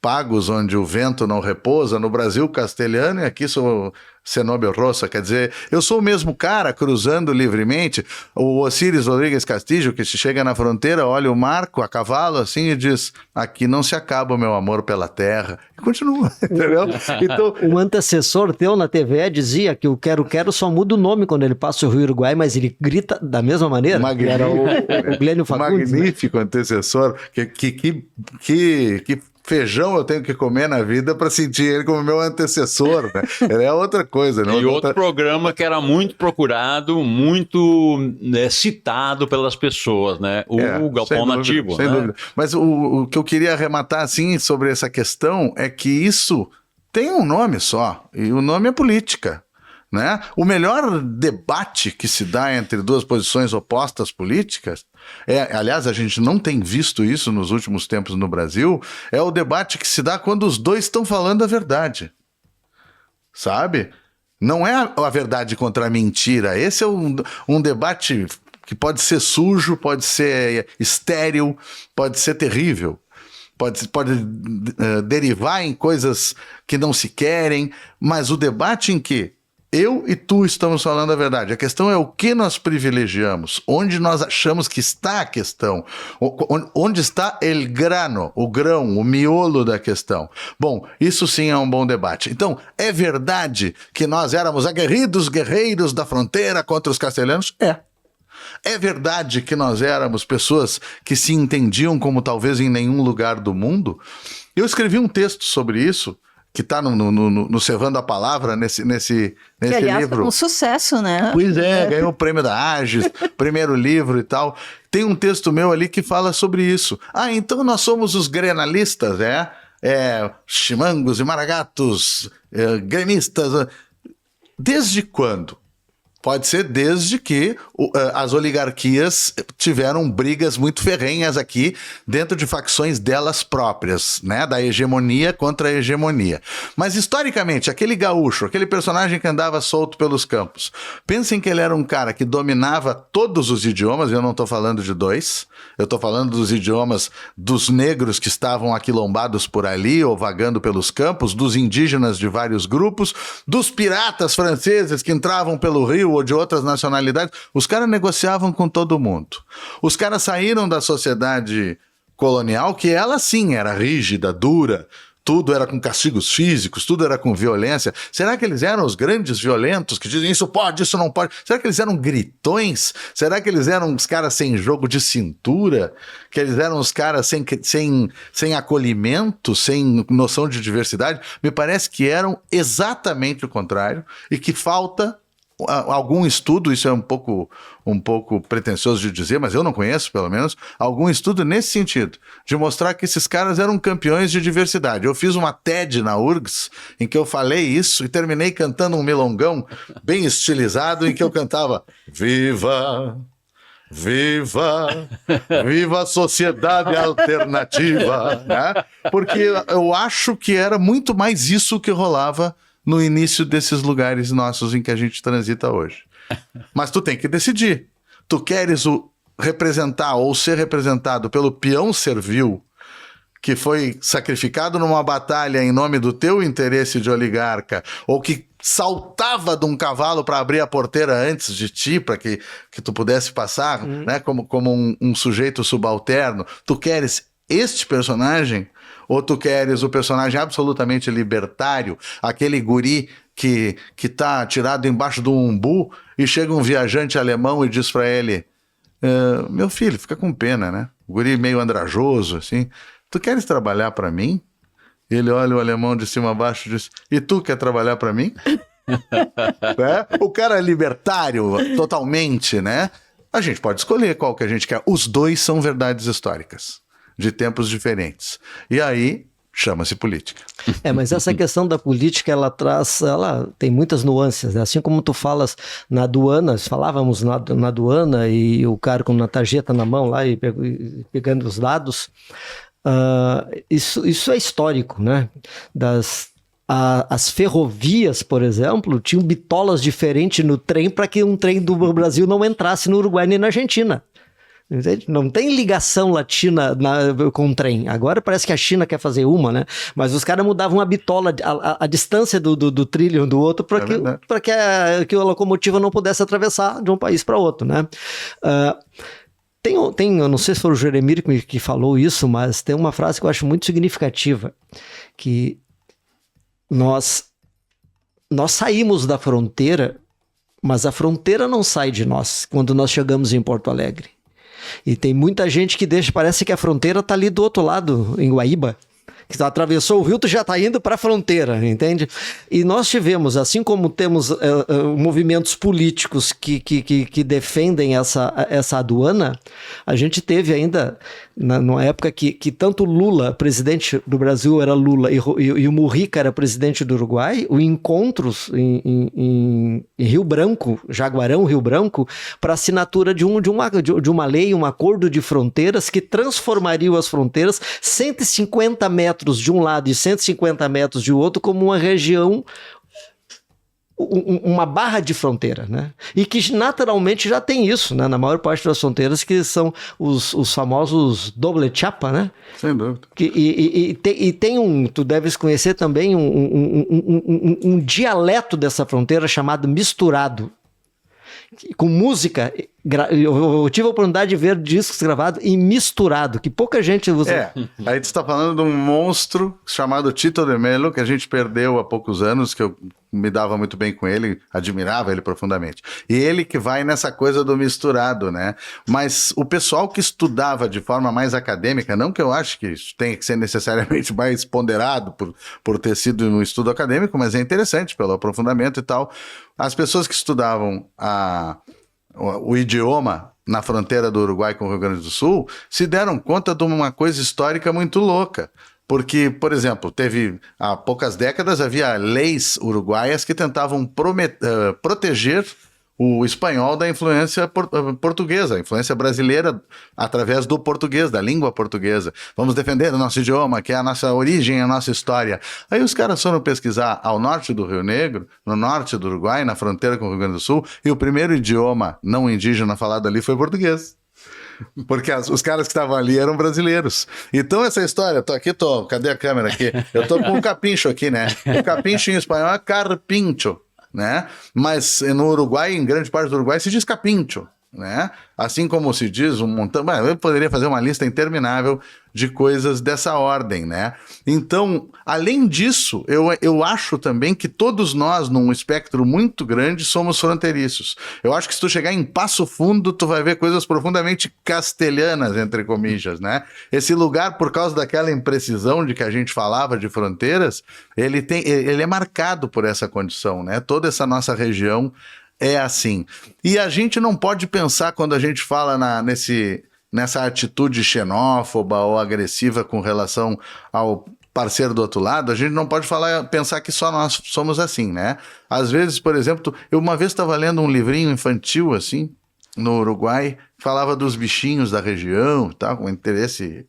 pagos onde o vento não repousa, no Brasil castelhano, e aqui sou Cenobio Rossa, quer dizer, eu sou o mesmo cara cruzando livremente. O Osíris Rodrigues Castillo, que chega na fronteira, olha o marco a cavalo assim e diz, aqui não se acaba o meu amor pela terra. E continua, entendeu? Então, um antecessor teu na TVE dizia que o Quero só muda o nome quando ele passa o Rio Uruguai, mas ele grita da mesma maneira. Magnífico. Era o Glênio Fagundes. Magnífico, né? Antecessor. Que feijão eu tenho que comer na vida para sentir ele como meu antecessor, né? Ele é outra coisa, né? E outro programa que era muito procurado, muito citado pelas pessoas, né? O Galpão Nativo. Sem dúvida. Mas o que eu queria arrematar, assim, sobre essa questão é que isso tem um nome só, e o nome é política. Né? O melhor debate que se dá entre duas posições opostas políticas, aliás, a gente não tem visto isso nos últimos tempos no Brasil, é o debate que se dá quando os dois estão falando a verdade. Sabe? Não é a verdade contra a mentira. Esse é um debate que pode ser sujo, pode ser estéril, pode ser terrível. Pode derivar em coisas que não se querem, mas o debate em que eu e tu estamos falando a verdade. A questão é o que nós privilegiamos, onde nós achamos que está a questão, onde está el grano, o grão, o miolo da questão. Bom, isso sim é um bom debate. Então, é verdade que nós éramos aguerridos guerreiros da fronteira contra os castelhanos? É verdade que nós éramos pessoas que se entendiam como talvez em nenhum lugar do mundo? Eu escrevi um texto sobre isso, que está no Cevando a Palavra, nesse Que, aliás, livro. Um sucesso, né? Pois ganhou o prêmio da Agis, primeiro livro e tal. Tem um texto meu ali que fala sobre isso. Então nós somos os grenalistas, chimangos e maragatos, gremistas. Desde quando? Pode ser desde que as oligarquias tiveram brigas muito ferrenhas aqui dentro de facções delas próprias, né? Da hegemonia contra a hegemonia. Mas historicamente, aquele gaúcho, aquele personagem que andava solto pelos campos, pensem que ele era um cara que dominava todos os idiomas, eu não estou falando de dois, eu estou falando dos idiomas dos negros que estavam aquilombados por ali ou vagando pelos campos, dos indígenas de vários grupos, dos piratas franceses que entravam pelo rio ou de outras nacionalidades. Os caras negociavam com todo mundo. Os caras saíram da sociedade colonial, que ela sim era rígida, dura. tudo era com castigos físicos, tudo era com violência. Será que eles eram os grandes violentos que dizem isso pode, isso não pode? Será que eles eram gritões? Será que eles eram os caras sem jogo de cintura? Que eles eram os caras sem acolhimento, sem noção de diversidade? Me parece que eram exatamente o contrário e que falta algum estudo, isso é um pouco pretensioso de dizer, mas eu não conheço, pelo menos, algum estudo nesse sentido, de mostrar que esses caras eram campeões de diversidade. Eu fiz uma TED na URGS, em que eu falei isso e terminei cantando um milongão bem estilizado, em que eu cantava Viva, viva, viva a sociedade alternativa, né? Porque eu acho que era muito mais isso que rolava no início desses lugares nossos em que a gente transita hoje. Mas tu tem que decidir. Tu queres representar ou ser representado pelo peão servil que foi sacrificado numa batalha em nome do teu interesse de oligarca, ou que saltava de um cavalo para abrir a porteira antes de ti, para que tu pudesse passar, né, como um sujeito subalterno. Tu queres este personagem? Ou tu queres o personagem absolutamente libertário, aquele guri que tá tirado embaixo do umbu e chega um viajante alemão e diz para ele, meu filho, fica com pena, né? O guri meio andrajoso, assim, tu queres trabalhar para mim? Ele olha o alemão de cima a baixo e diz, e tu quer trabalhar para mim? O cara é libertário totalmente, né? A gente pode escolher qual que a gente quer. Os dois são verdades históricas, de tempos diferentes. E aí, chama-se política. Mas essa questão da política, ela tem muitas nuances, né? Assim como tu falas na aduana, falávamos na aduana e o cara com uma tarjeta na mão lá e pegando os dados, isso é histórico, né? As ferrovias, por exemplo, tinham bitolas diferentes no trem para que um trem do Brasil não entrasse no Uruguai nem na Argentina. Não tem ligação latina com o trem. Agora parece que a China quer fazer uma, né? Mas os caras mudavam a bitola, a distância do trilho um do outro para que a locomotiva não pudesse atravessar de um país para outro, né? Eu não sei se foi o Jeremir que falou isso, mas tem uma frase que eu acho muito significativa, que nós saímos da fronteira, mas a fronteira não sai de nós quando nós chegamos em Porto Alegre. E tem muita gente que parece que a fronteira está ali do outro lado, em Guaíba, que atravessou o rio, tu já está indo para a fronteira, entende? E nós tivemos, assim como temos movimentos políticos que defendem essa aduana, a gente teve ainda, numa época que tanto Lula, presidente do Brasil era Lula, e o Mujica era presidente do Uruguai, o encontros em Rio Branco, Jaguarão, Rio Branco, para assinatura de uma lei, um acordo de fronteiras que transformaria as fronteiras 150 metros de um lado e 150 metros de outro como uma região, uma barra de fronteira, né? E que naturalmente já tem isso, né? Na maior parte das fronteiras, que são os famosos doble chapa, né? Sem dúvida. E tem tu deves conhecer também um dialeto dessa fronteira chamado misturado, com música. Eu tive a oportunidade de ver discos gravados e misturado, que pouca gente usa. Aí tu está falando de um monstro chamado Tito de Mello, que a gente perdeu há poucos anos, que eu me dava muito bem com ele, admirava ele profundamente. E ele que vai nessa coisa do misturado, né? Mas o pessoal que estudava de forma mais acadêmica, não que eu acho que isso tenha que ser necessariamente mais ponderado por ter sido um estudo acadêmico, mas é interessante pelo aprofundamento e tal. As pessoas que estudavam o idioma na fronteira do Uruguai com o Rio Grande do Sul se deram conta de uma coisa histórica muito louca. Porque, por exemplo, há poucas décadas havia leis uruguaias que tentavam proteger o espanhol da influência portuguesa, a influência brasileira através do português, da língua portuguesa. Vamos defender o nosso idioma, que é a nossa origem, a nossa história. Aí os caras foram pesquisar ao norte do Rio Negro, no norte do Uruguai, na fronteira com o Rio Grande do Sul, e o primeiro idioma não indígena falado ali foi português. Porque os caras que estavam ali eram brasileiros. Então essa história, cadê a câmera aqui? Eu tô com um capincho aqui, né? O capincho em espanhol é carpincho, né? Mas no Uruguai, em grande parte do Uruguai, se diz capincho, né? Assim como se diz um montão, eu poderia fazer uma lista interminável de coisas dessa ordem, né? Então, além disso, eu acho também que todos nós, num espectro muito grande, somos fronteiriços. Eu acho que se tu chegar em Passo Fundo, tu vai ver coisas profundamente castelhanas, entre comillas, né? Esse lugar, por causa daquela imprecisão de que a gente falava de fronteiras, ele é marcado por essa condição, né? Toda essa nossa região é assim. E a gente não pode pensar, quando a gente fala nessa atitude xenófoba ou agressiva com relação ao parceiro do outro lado, a gente não pode pensar que só nós somos assim, né? Às vezes, por exemplo, eu uma vez estava lendo um livrinho infantil, assim, no Uruguai, falava dos bichinhos da região, tá, com interesse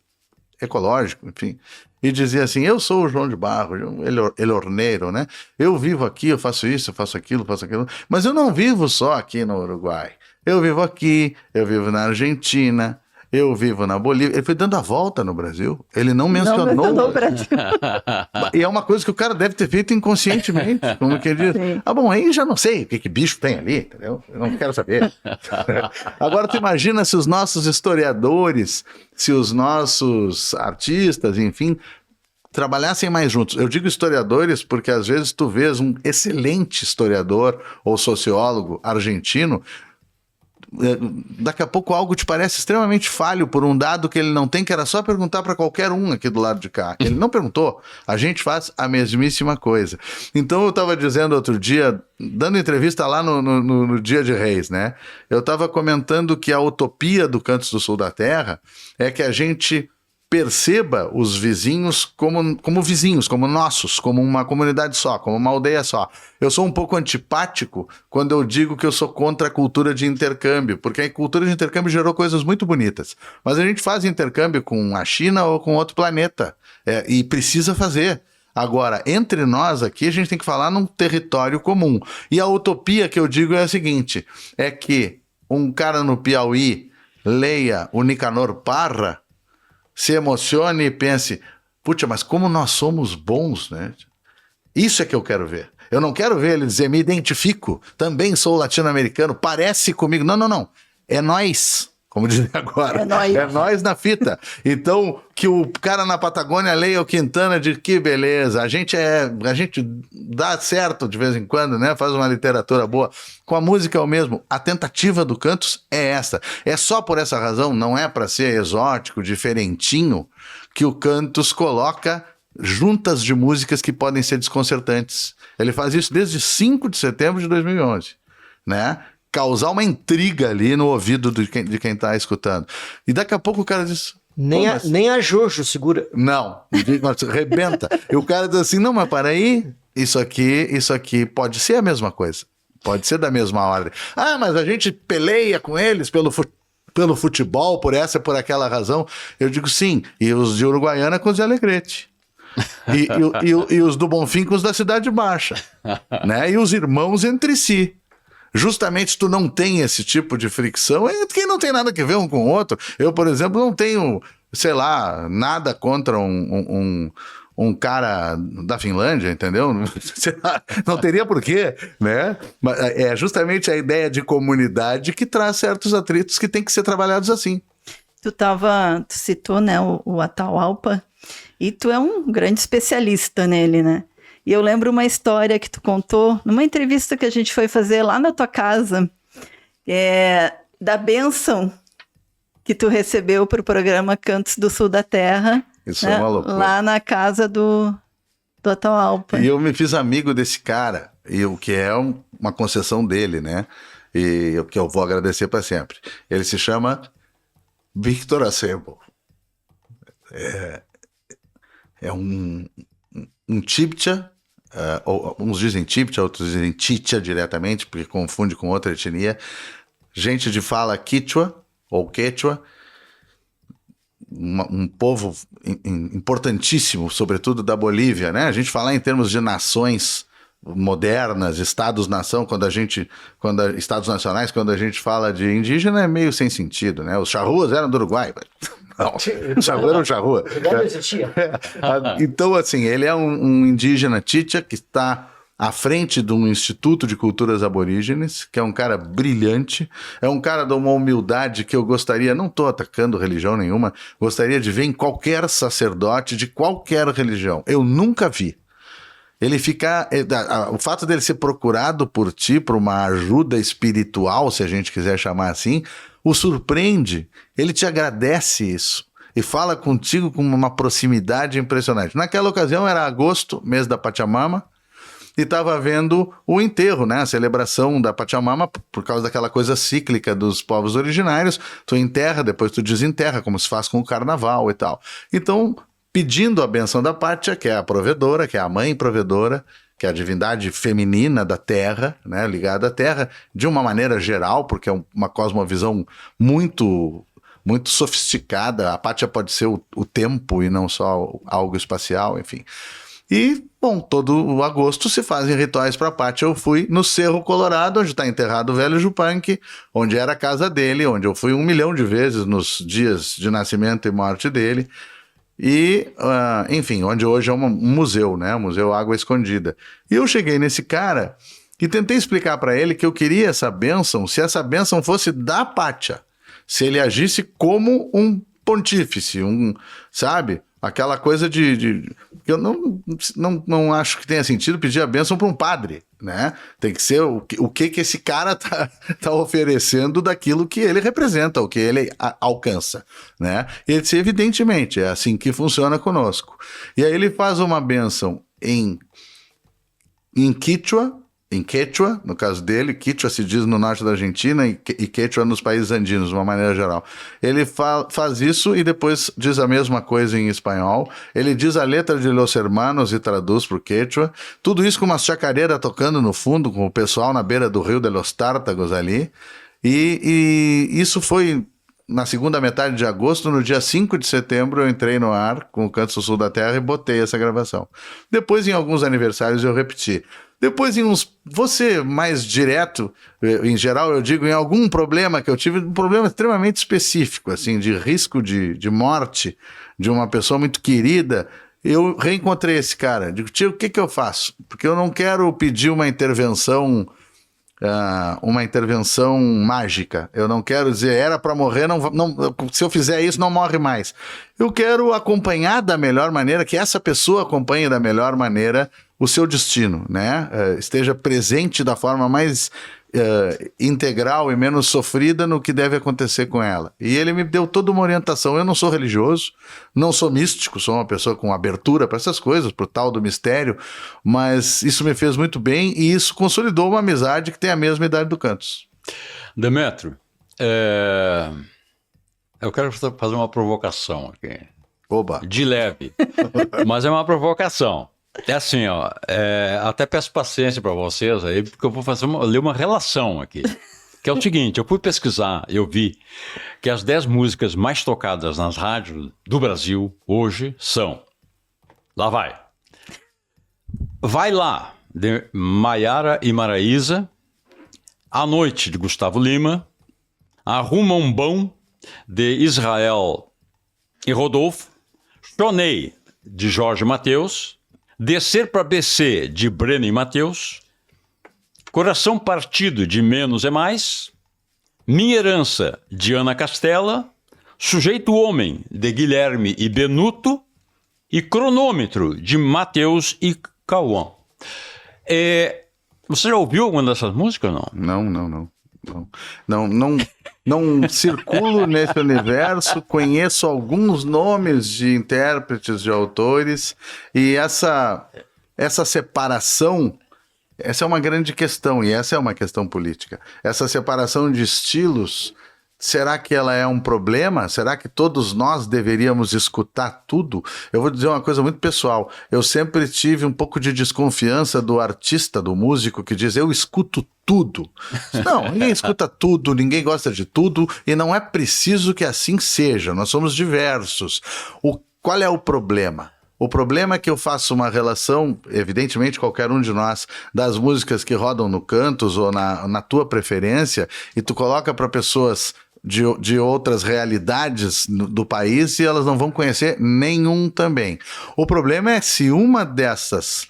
ecológico, enfim, e dizia assim: eu sou o João de Barro, ele horneiro, né? Eu vivo aqui, eu faço isso, eu faço aquilo, mas eu não vivo só aqui no Uruguai. Eu vivo aqui, eu vivo na Argentina, eu vivo na Bolívia. Ele foi dando a volta no Brasil. Ele não mencionou o Brasil. E é uma coisa que o cara deve ter feito inconscientemente. Como que ele diz? Sim. Ah, bom, aí já não sei o que bicho tem ali, entendeu? Eu não quero saber. Agora, tu imagina se os nossos historiadores, se os nossos artistas, enfim, trabalhassem mais juntos. Eu digo historiadores porque às vezes tu vês um excelente historiador ou sociólogo argentino, daqui a pouco algo te parece extremamente falho por um dado que ele não tem, que era só perguntar para qualquer um aqui do lado de cá. Ele não perguntou. A gente faz a mesmíssima coisa. Então eu estava dizendo outro dia, dando entrevista lá no Dia de Reis, né? Eu estava comentando que a utopia do Cantos do Sul da Terra é que a gente perceba os vizinhos como vizinhos, como nossos, como uma comunidade só, como uma aldeia só. Eu sou um pouco antipático quando eu digo que eu sou contra a cultura de intercâmbio, porque a cultura de intercâmbio gerou coisas muito bonitas. Mas a gente faz intercâmbio com a China ou com outro planeta, e precisa fazer. Agora, entre nós aqui, a gente tem que falar num território comum. E a utopia que eu digo é a seguinte, é que um cara no Piauí leia o Nicanor Parra, se emocione e pense: puxa, mas como nós somos bons, né? Isso é que eu quero ver. Eu não quero ver ele dizer: me identifico, também sou latino-americano, parece comigo. Não, não, não. É nós, como dizem agora. É nós na fita. Então, que o cara na Patagônia leia o Quintana, de que beleza. A gente dá certo de vez em quando, né? Faz uma literatura boa. Com a música é o mesmo. A tentativa do Cantos é essa. É só por essa razão, não é para ser exótico, diferentinho, que o Cantos coloca juntas de músicas que podem ser desconcertantes. Ele faz isso desde 5 de setembro de 2011, né? Causar uma intriga ali no ouvido de quem tá escutando. E daqui a pouco o cara diz... Nem a Jojo segura. Não, rebenta. E o cara diz assim: não, mas para aí, isso aqui pode ser a mesma coisa. Pode ser da mesma ordem. Ah, mas a gente peleia com eles pelo futebol, por essa e por aquela razão. Eu digo sim, e os de Uruguaiana com os de Alegrete. E os do Bonfim com os da Cidade Baixa. Né? E os irmãos entre si. Justamente tu não tem esse tipo de fricção, quem não tem nada que ver um com o outro. Eu, por exemplo, não tenho, sei lá, nada contra um cara da Finlândia, entendeu? Sei lá, não teria porquê, né? Mas é justamente a ideia de comunidade que traz certos atritos que tem que ser trabalhados assim. Tu citou, né, o Atahualpa, e tu é um grande especialista nele, né? E eu lembro uma história que tu contou numa entrevista que a gente foi fazer lá na tua casa, da bênção que tu recebeu para o programa Cantos do Sul da Terra. Isso, né? É uma loucura. Lá na casa do Atahualpa. E eu me fiz amigo desse cara, o que é uma concessão dele, né? E que eu vou agradecer para sempre. Ele se chama Victor Acebo. É um Chibcha, uns dizem Chibcha, outros dizem Chicha diretamente, porque confunde com outra etnia. Gente de fala Quichua ou Quechua, um povo importantíssimo, sobretudo da Bolívia, né? A gente falar em termos de nações modernas, estados-nação, estados nacionais, quando a gente fala de indígena, é meio sem sentido, né? Os charruas eram do Uruguai, não, o charrua era um charrua. Então, assim, ele é um indígena Chicha que está à frente de um Instituto de Culturas Aborígenes, que é um cara brilhante, é um cara de uma humildade que eu gostaria, não estou atacando religião nenhuma, gostaria de ver em qualquer sacerdote de qualquer religião. Eu nunca vi. O fato dele ser procurado por ti, por uma ajuda espiritual, se a gente quiser chamar assim, o surpreende. Ele te agradece isso e fala contigo com uma proximidade impressionante. Naquela ocasião era agosto, mês da Pachamama, e estava havendo o enterro, né? A celebração da Pachamama, por causa daquela coisa cíclica dos povos originários. Tu enterra, depois tu desenterra, como se faz com o carnaval e tal. Então, pedindo a bênção da Pátia, que é a provedora, que é a mãe provedora, que é a divindade feminina da terra, né, ligada à terra, de uma maneira geral, porque é uma cosmovisão muito, muito sofisticada. A Pátia pode ser o tempo e não só algo espacial, enfim. E, bom, todo o agosto se fazem rituais para a Pátia. Eu fui no Cerro Colorado, onde está enterrado o velho Yupanqui, onde era a casa dele, onde eu fui 1 milhão de vezes nos dias de nascimento e morte dele. E, enfim, onde hoje é um museu, né? O Museu Água Escondida. E eu cheguei nesse cara e tentei explicar para ele que eu queria essa bênção, se essa bênção fosse da Pátia, se ele agisse como um pontífice, sabe? Aquela coisa eu não acho que tenha sentido pedir a bênção para um padre, né? Tem que ser o que esse cara tá oferecendo daquilo que ele representa, o que ele alcança, né? E ele disse, evidentemente, é assim que funciona conosco. E aí ele faz uma bênção em Quechua, no caso dele. Quechua se diz no norte da Argentina e Quechua nos países andinos, de uma maneira geral. Ele faz isso e depois diz a mesma coisa em espanhol. Ele diz a letra de Los Hermanos e traduz para o Quechua. Tudo isso com uma chacareira tocando no fundo, com o pessoal na beira do rio de Los Tártagos ali. E isso foi na segunda metade de agosto. No dia 5 de setembro eu entrei no ar com o Canto do Sul da Terra e botei essa gravação. Depois, em alguns aniversários, eu repeti. Depois, vou ser mais direto, em geral eu digo, em algum problema que eu tive, um problema extremamente específico, assim, de risco de morte de uma pessoa muito querida, eu reencontrei esse cara. Digo, tio, o que eu faço? Porque eu não quero pedir uma intervenção mágica. Eu não quero dizer, era para morrer, não, se eu fizer isso, não morre mais. Eu quero acompanhar da melhor maneira, que essa pessoa acompanhe da melhor maneira o seu destino, né? Esteja presente da forma mais integral e menos sofrida no que deve acontecer com ela. E ele me deu toda uma orientação. Eu não sou religioso, não sou místico, sou uma pessoa com abertura para essas coisas, para o tal do mistério, mas isso me fez muito bem e isso consolidou uma amizade que tem a mesma idade do Cantos. Demétrio, eu quero fazer uma provocação aqui. Oba! De leve, mas é uma provocação. É assim, ó, até peço paciência para vocês aí, porque eu vou ler uma relação aqui. Que é o seguinte, eu fui pesquisar, eu vi que as 10 músicas mais tocadas nas rádios do Brasil hoje são... Lá vai. Vai Lá, de Maiara e Maraísa. A Noite, de Gustavo Lima. Arruma um Bom, de Israel e Rodolfo. Chonei, de Jorge Mateus. Descer para BC, de Breno e Mateus. Coração Partido, de Menos é Mais. Minha Herança, de Ana Castela. Sujeito Homem, de Guilherme e Benuto. E Cronômetro, de Mateus e Cauã. Você já ouviu alguma dessas músicas ou não? Não circulo nesse universo, conheço alguns nomes de intérpretes, de autores, e essa separação, essa é uma grande questão, e essa é uma questão política. Essa separação de estilos, será que ela é um problema? Será que todos nós deveríamos escutar tudo? Eu vou dizer uma coisa muito pessoal. Eu sempre tive um pouco de desconfiança do artista, do músico, que diz, eu escuto tudo. Não, ninguém escuta tudo, ninguém gosta de tudo, e não é preciso que assim seja. Nós somos diversos. Qual é o problema? O problema é que eu faço uma relação, evidentemente qualquer um de nós, das músicas que rodam no Cantos ou na tua preferência, e tu coloca para pessoas de outras realidades do país e elas não vão conhecer nenhum também. O problema é se uma dessas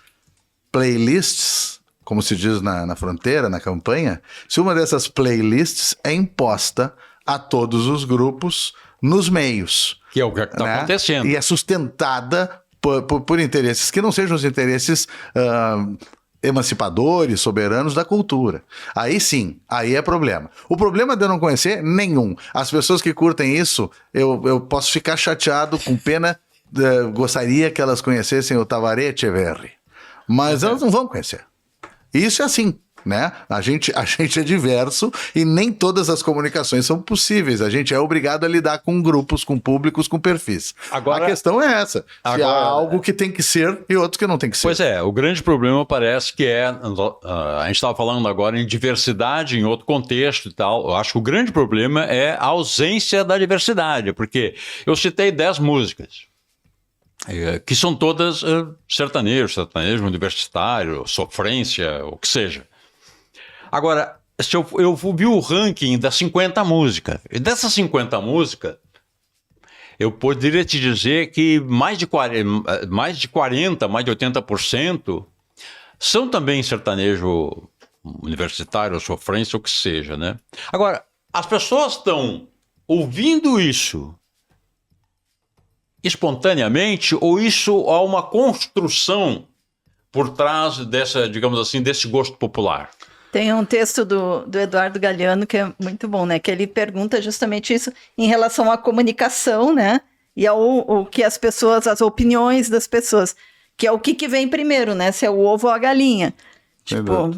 playlists como se diz na fronteira, na campanha, se uma dessas playlists é imposta a todos os grupos nos meios. Que é o que está acontecendo. E é sustentada por interesses que não sejam os interesses emancipadores, soberanos da cultura. Aí sim, aí é problema. O problema de eu não conhecer, nenhum. As pessoas que curtem isso, eu posso ficar chateado, com pena, gostaria que elas conhecessem o Tabaré Echeverri. Mas elas não vão conhecer. Isso é assim, né? A gente é diverso e nem todas as comunicações são possíveis. A gente é obrigado a lidar com grupos, com públicos, com perfis. Agora, a questão é essa. Se há algo que tem que ser e outro que não tem que ser. Pois é, o grande problema parece que a gente estava falando agora em diversidade, em outro contexto e tal. Eu acho que o grande problema é a ausência da diversidade, porque eu citei 10 músicas. Que são todas sertanejo universitário, sofrência, o que seja. Agora, se eu vi o ranking das 50 músicas, e dessas 50 músicas, eu poderia te dizer que mais de 80% são também sertanejo universitário, sofrência, o que seja, né? Agora, as pessoas estão ouvindo isso espontaneamente, ou isso há uma construção por trás dessa, digamos assim, desse gosto popular? Tem um texto do Eduardo Galeano que é muito bom, né? Que ele pergunta justamente isso em relação à comunicação, né? E ao que as pessoas, as opiniões das pessoas, que é o que vem primeiro, né? Se é o ovo ou a galinha. Tipo,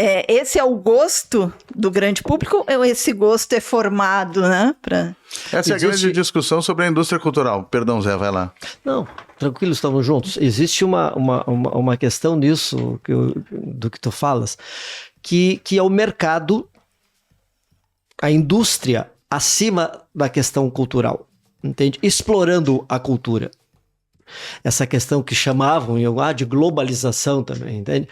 esse é o gosto do grande público ou esse gosto é formado, né? Essa é a grande discussão sobre a indústria cultural. Perdão, Zé, vai lá. Não, tranquilo, estamos juntos. Existe uma questão nisso, do que tu falas, que é o mercado, a indústria acima da questão cultural, entende? Explorando a cultura. Essa questão que chamavam de globalização também, entende?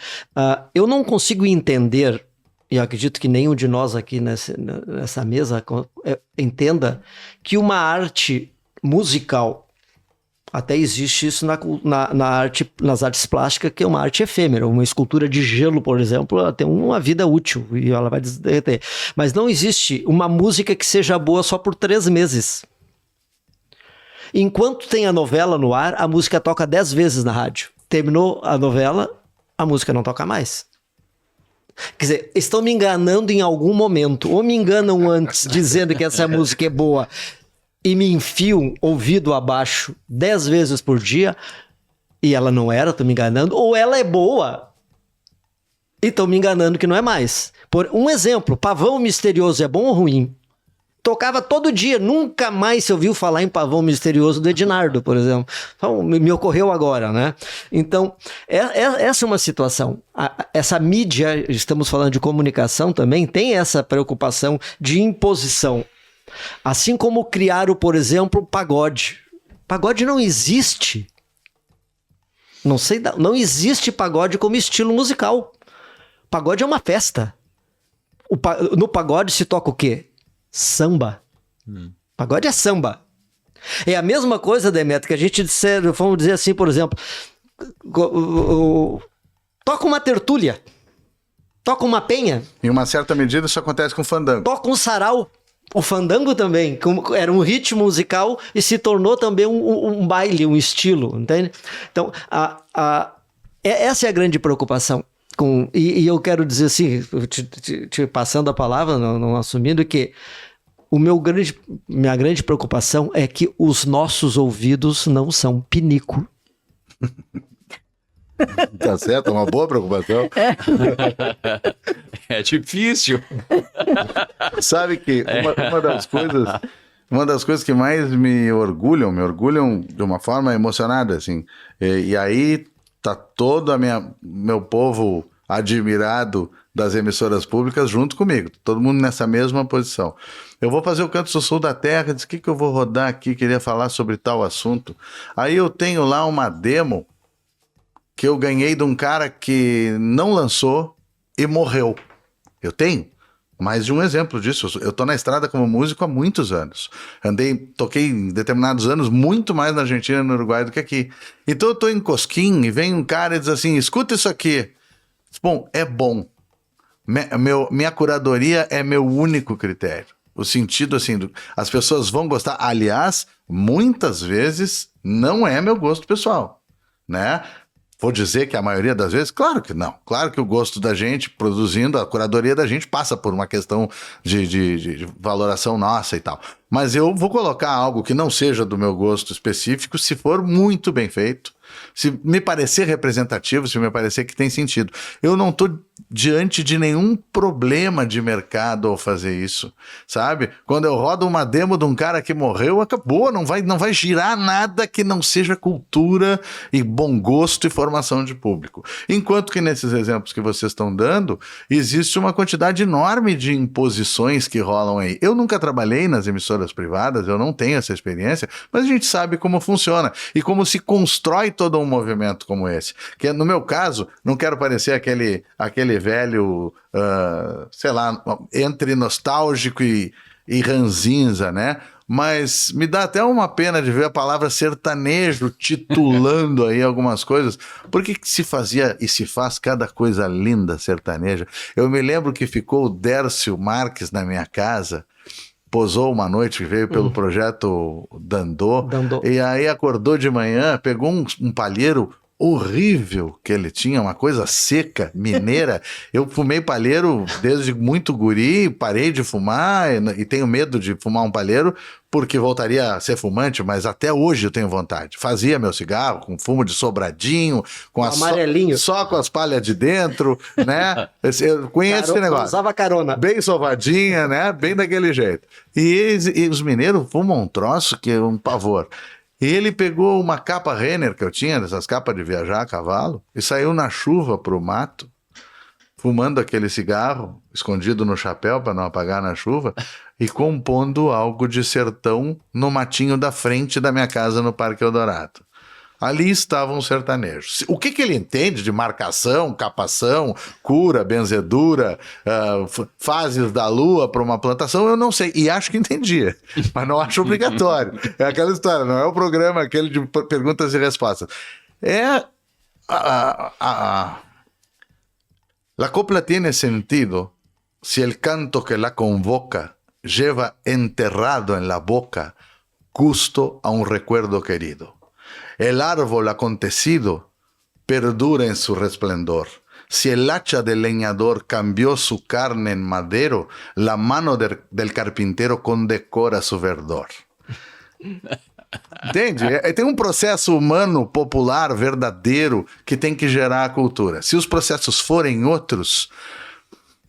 Eu não consigo entender, e eu acredito que nenhum de nós aqui nessa mesa entenda, que uma arte musical, até existe isso nas artes plásticas, que é uma arte efêmera. Uma escultura de gelo, por exemplo, ela tem uma vida útil e ela vai derreter. Mas não existe uma música que seja boa só por 3 meses. Enquanto tem a novela no ar, a música toca 10 vezes na rádio. Terminou a novela, a música não toca mais. Quer dizer, estão me enganando em algum momento. Ou me enganam antes, dizendo que essa música é boa, e me enfiam ouvido abaixo 10 vezes por dia, e ela não era, estão me enganando. Ou ela é boa, e estão me enganando que não é mais. Por um exemplo, Pavão Misterioso é bom ou ruim? Tocava todo dia, nunca mais se ouviu falar em Pavão Misterioso do Ednardo, por exemplo. Então, me ocorreu agora, né? Então, essa é uma situação. Essa mídia, estamos falando de comunicação também, tem essa preocupação de imposição. Assim como criaram, por exemplo, pagode. Pagode não existe. Não existe pagode como estilo musical. Pagode é uma festa. No pagode se toca o quê? Samba. Pagode é samba. É a mesma coisa, Demetrio, que a gente vamos dizer assim, por exemplo, toca uma tertúlia, toca uma penha. Em uma certa medida isso acontece com o fandango. Toca um sarau. O fandango também, era um ritmo musical e se tornou também um baile, um estilo, entende? Então, essa é a grande preocupação. E eu quero dizer assim, te passando a palavra, não assumindo, que minha grande preocupação é que os nossos ouvidos não são pinico. Tá certo, é uma boa preocupação. É difícil. Sabe que uma das coisas que mais me orgulham de uma forma emocionada, assim, e aí tá todo meu povo admirado das emissoras públicas junto comigo, todo mundo nessa mesma posição. Eu vou fazer o Canto do Sul da Terra, disse, o que eu vou rodar aqui, queria falar sobre tal assunto. Aí eu tenho lá uma demo que eu ganhei de um cara que não lançou e morreu. Eu tenho mais de um exemplo disso. Eu tô na estrada como músico há muitos anos. Toquei em determinados anos muito mais na Argentina e no Uruguai do que aqui. Então eu tô em Cosquim e vem um cara e diz assim, escuta isso aqui. Bom, é bom. Minha curadoria é meu único critério. O sentido, assim, as pessoas vão gostar. Aliás, muitas vezes não é meu gosto pessoal, né? Vou dizer que a maioria das vezes, claro que não. Claro que o gosto da gente produzindo, a curadoria da gente passa por uma questão de valoração nossa e tal. Mas eu vou colocar algo que não seja do meu gosto específico se for muito bem feito, se me parecer representativo, se me parecer que tem sentido. Eu não estou diante de nenhum problema de mercado ao fazer isso, sabe? Quando eu rodo uma demo de um cara que morreu, acabou, não vai girar nada que não seja cultura e bom gosto e formação de público. Enquanto que nesses exemplos que vocês estão dando, existe uma quantidade enorme de imposições que rolam aí. Eu nunca trabalhei nas emissoras privadas, eu não tenho essa experiência, mas a gente sabe como funciona e como se constrói todo um movimento como esse. Que no meu caso, não quero parecer aquele velho, sei lá, entre nostálgico e ranzinza, né? Mas me dá até uma pena de ver a palavra sertanejo titulando aí algumas coisas. Por que se fazia e se faz cada coisa linda sertaneja? Eu me lembro que ficou o Dércio Marques na minha casa, posou uma noite, veio pelo projeto Dandô, e aí acordou de manhã, pegou um palheiro horrível que ele tinha, uma coisa seca, mineira. Eu fumei palheiro desde muito guri, parei de fumar e tenho medo de fumar um palheiro porque voltaria a ser fumante, mas até hoje eu tenho vontade. Fazia meu cigarro com fumo de sobradinho, com amarelinho. Só com as palhas de dentro, né? Eu conheço esse negócio. Usava carona. Bem sovadinha, né? Bem daquele jeito. E os mineiros fumam um troço que é um pavor. E ele pegou uma capa Renner que eu tinha, dessas capas de viajar a cavalo, e saiu na chuva pro mato, fumando aquele cigarro, escondido no chapéu para não apagar na chuva, e compondo algo de sertão no matinho da frente da minha casa no Parque Eldorado. Ali estavam os sertanejos. O que ele entende de marcação, capação, cura, benzedura, fases da lua para uma plantação, eu não sei. E acho que entendia, mas não acho obrigatório. É aquela história, não é o programa aquele de perguntas e respostas. La copla tiene sentido si el canto que la convoca lleva enterrado en la boca gusto a un recuerdo querido. El árbol acontecido perdura en su resplendor. Si el hacha del leñador cambió su carne en madero, la mano del carpintero condecora su verdor. Entende? Tem um processo humano, popular, verdadeiro, que tem que gerar a cultura. Se os processos forem outros,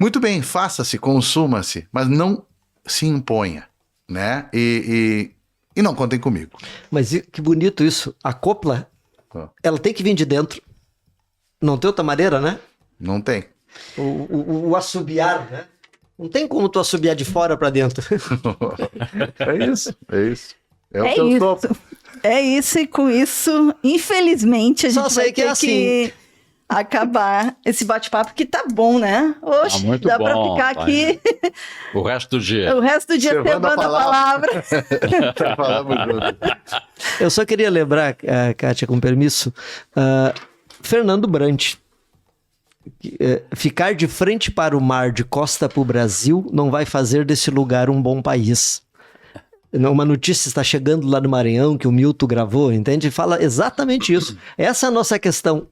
muito bem, faça-se, consuma-se, mas não se imponha, né? E não contem comigo. Mas que bonito isso. A copla, ela tem que vir de dentro. Não tem outra maneira, né? Não tem. O assobiar, né? Não tem como tu assobiar de fora para dentro. É isso. É o isso. topo. É isso, e com isso, infelizmente, a gente vai ter que acabar esse bate-papo, que tá bom, né? Oxe, muito dá bom, pra ficar aqui o resto do dia. o resto do dia Servando servando a palavra. Falamos junto. Eu só queria lembrar, Kátia, com permisso, Fernando Brant. Ficar de frente para o mar, de costa para o Brasil, não vai fazer desse lugar um bom país. Uma notícia está chegando lá no Maranhão, que o Milton gravou, entende? Fala exatamente isso. Essa é a nossa questão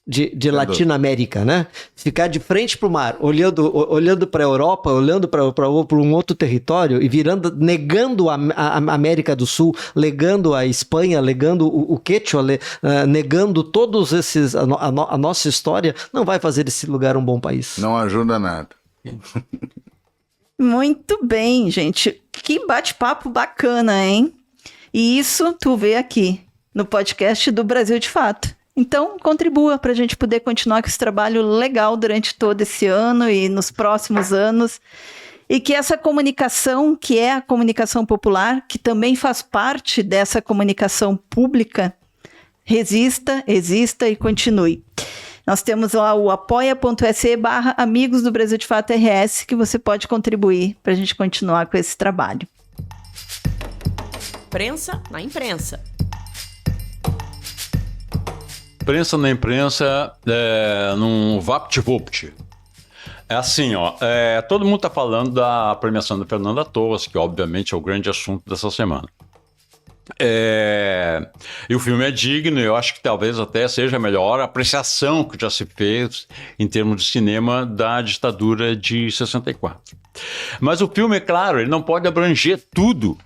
de Latinoamérica, né? Ficar de frente para o mar, olhando para a Europa, olhando para um outro território e negando a América do Sul, negando a Espanha, negando o Quechua, negando todos esses, a nossa história, não vai fazer desse lugar um bom país. Não ajuda nada. Muito bem, gente. Que bate-papo bacana, hein? E isso tu vê aqui no podcast do Brasil de Fato. Então, contribua para a gente poder continuar com esse trabalho legal durante todo esse ano e nos próximos anos. E que essa comunicação, que é a comunicação popular, que também faz parte dessa comunicação pública, resista, exista e continue. Nós temos lá o apoia.se/Amigos do Brasil de Fato RS, que você pode contribuir para a gente continuar com esse trabalho. Prensa na imprensa. na imprensa, num vapt-vupt. É assim, ó, todo mundo está falando da premiação da Fernanda Torres, que obviamente é o grande assunto dessa semana. E o filme é digno, eu acho que talvez até seja a melhor apreciação que já se fez em termos de cinema da ditadura de 64. Mas o filme, é claro, ele não pode abranger tudo,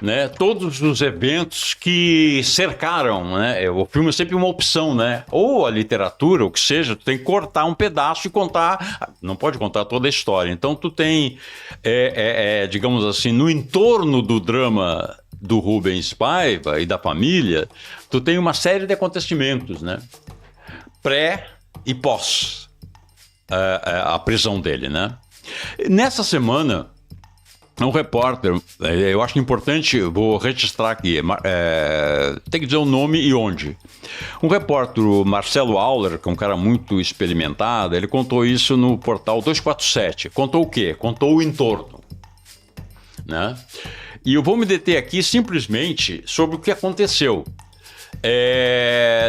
né? Todos os eventos que cercaram, né? O filme é sempre uma opção, né? Ou a literatura, o que seja, tu tem que cortar um pedaço e contar, não pode contar toda a história. Então tu tem, digamos assim, no entorno do drama do Rubens Paiva e da família, tu tem uma série de acontecimentos, né? Pré e pós a prisão dele, né? Nessa semana, um repórter, eu acho importante, vou registrar aqui, tem que dizer o nome e onde. Um repórter, o Marcelo Auler, que é um cara muito experimentado, ele contou isso no portal 247. Contou o quê? Contou o entorno, né? E eu vou me deter aqui simplesmente sobre o que aconteceu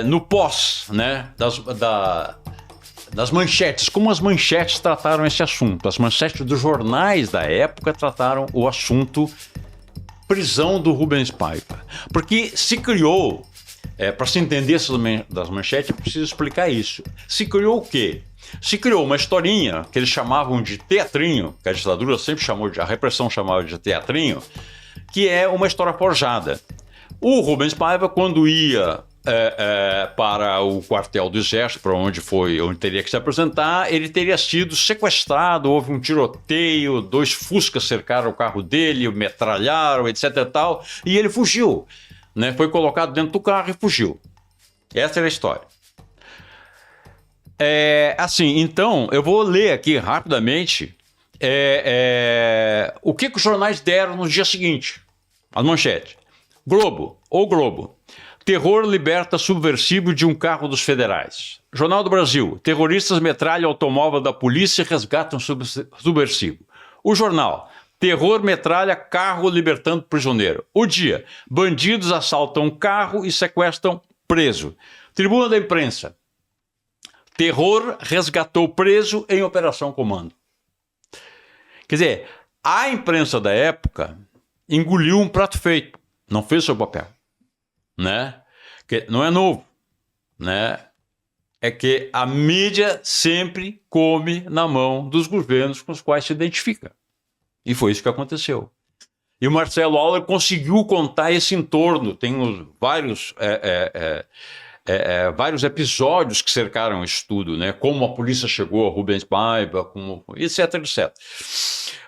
no pós, né, das manchetes, como as manchetes trataram esse assunto. As manchetes dos jornais da época trataram o assunto prisão do Rubens Paiva. Porque se criou, para se entender das manchetes, é preciso explicar isso. Se criou o quê? Se criou uma historinha que eles chamavam de teatrinho, que a ditadura sempre chamou a repressão chamava de teatrinho, que é uma história forjada. O Rubens Paiva, quando ia para o quartel do Exército, para onde teria que se apresentar, ele teria sido sequestrado, houve um tiroteio, 2 fuscas cercaram o carro dele, o metralharam, etc. e tal, e ele fugiu, né? Foi colocado dentro do carro e fugiu. Essa era a história. Assim, então, eu vou ler aqui rapidamente o que os jornais deram no dia seguinte. As manchetes. Globo. Terror liberta subversivo de um carro dos federais. Jornal do Brasil. Terroristas metralham automóvel da polícia e resgatam subversivo. O Jornal. Terror metralha carro libertando prisioneiro. O Dia. Bandidos assaltam carro e sequestram preso. Tribuna da Imprensa. Terror resgatou preso em Operação Comando. Quer dizer, a imprensa da época engoliu um prato feito, não fez seu papel, né? Que não é novo, né? É que a mídia sempre come na mão dos governos com os quais se identifica. E foi isso que aconteceu. E o Marcelo Auler conseguiu contar esse entorno. Tem vários episódios que cercaram esse estudo, né? Como a polícia chegou a Rubens Paiva, etc, etc.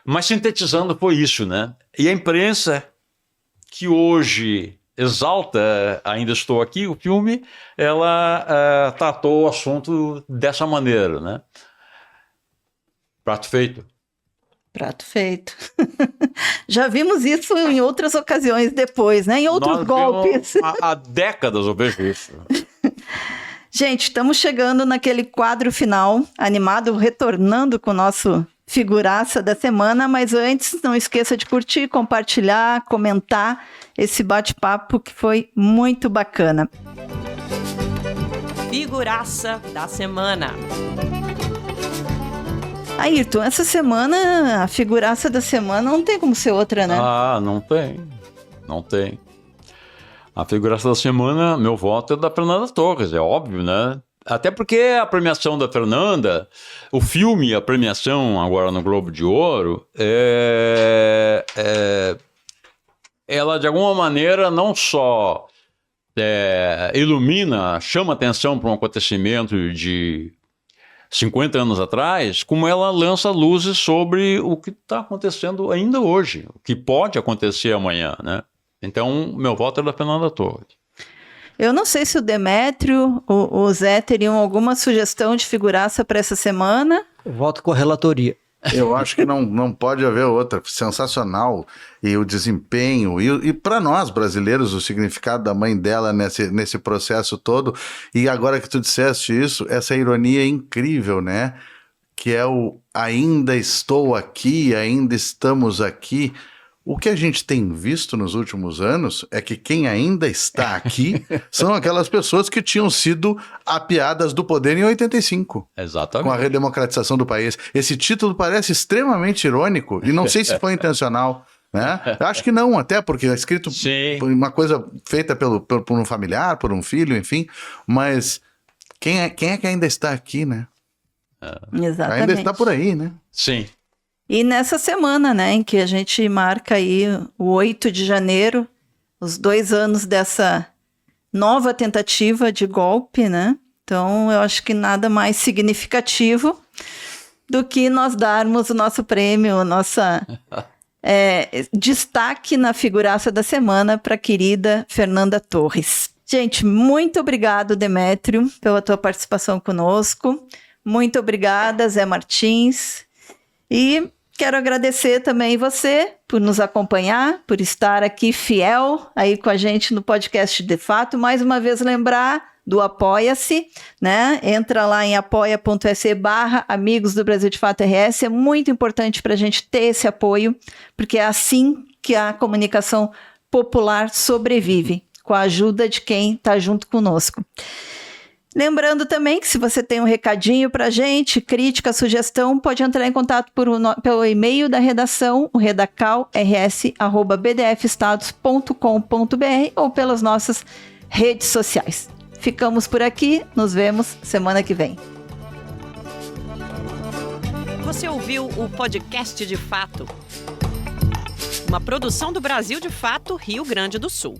Mas sintetizando foi isso, né? E a imprensa que hoje exalta Ainda Estou Aqui, o filme, ela tratou o assunto dessa maneira, né? Prato feito. Prato feito. Já vimos isso em outras ocasiões depois, né? Em outros golpes. Há décadas eu vejo isso. Gente, estamos chegando naquele quadro final, animado, retornando com o nosso figuraça da semana, mas antes, não esqueça de curtir, compartilhar, comentar esse bate-papo que foi muito bacana. Figuraça da semana. Ayrton, essa semana, a figuraça da semana não tem como ser outra, né? Ah, não tem. Não tem. A figuraça da semana, meu voto é da Fernanda Torres, é óbvio, né? Até porque a premiação da Fernanda, o filme, a premiação agora no Globo de Ouro, ela de alguma maneira não só ilumina, chama atenção para um acontecimento de 50 anos atrás, como ela lança luzes sobre o que está acontecendo ainda hoje, o que pode acontecer amanhã, né? Então, meu voto é da Fernanda Torres. Eu não sei se o Demétrio, o Zé teriam alguma sugestão de figuraça para essa semana. Eu voto com a relatoria. Eu acho que não pode haver outra. Sensacional. E o desempenho. E para nós, brasileiros, o significado da mãe dela nesse processo todo. E agora que tu disseste isso, essa ironia incrível, né? Que é o ainda estou aqui, ainda estamos aqui. O que a gente tem visto nos últimos anos é que quem ainda está aqui são aquelas pessoas que tinham sido apiadas do poder em 85. Exatamente. Com a redemocratização do país. Esse título parece extremamente irônico e não sei se foi intencional. Né? Eu acho que não, até porque é escrito por uma coisa feita por um familiar, por um filho, enfim. Mas quem é que ainda está aqui, né? Exatamente. Ainda está por aí, né? Sim. E nessa semana, né, em que a gente marca aí o 8 de janeiro, os 2 anos dessa nova tentativa de golpe, né? Então, eu acho que nada mais significativo do que nós darmos o nosso prêmio, o nosso destaque na figuraça da semana para a querida Fernanda Torres. Gente, muito obrigado, Demétrio, pela tua participação conosco. Muito obrigada, Zé Martins. E quero agradecer também você por nos acompanhar, por estar aqui fiel aí com a gente no podcast De Fato. Mais uma vez lembrar do Apoia-se, né? Entra lá em apoia.se/Amigos do Brasil de Fato RS. É muito importante para a gente ter esse apoio, porque é assim que a comunicação popular sobrevive, com a ajuda de quem está junto conosco. Lembrando também que se você tem um recadinho para a gente, crítica, sugestão, pode entrar em contato pelo e-mail da redação, o redacalrs@bdfestados.com.br ou pelas nossas redes sociais. Ficamos por aqui, nos vemos semana que vem. Você ouviu o podcast De Fato, uma produção do Brasil de Fato, Rio Grande do Sul.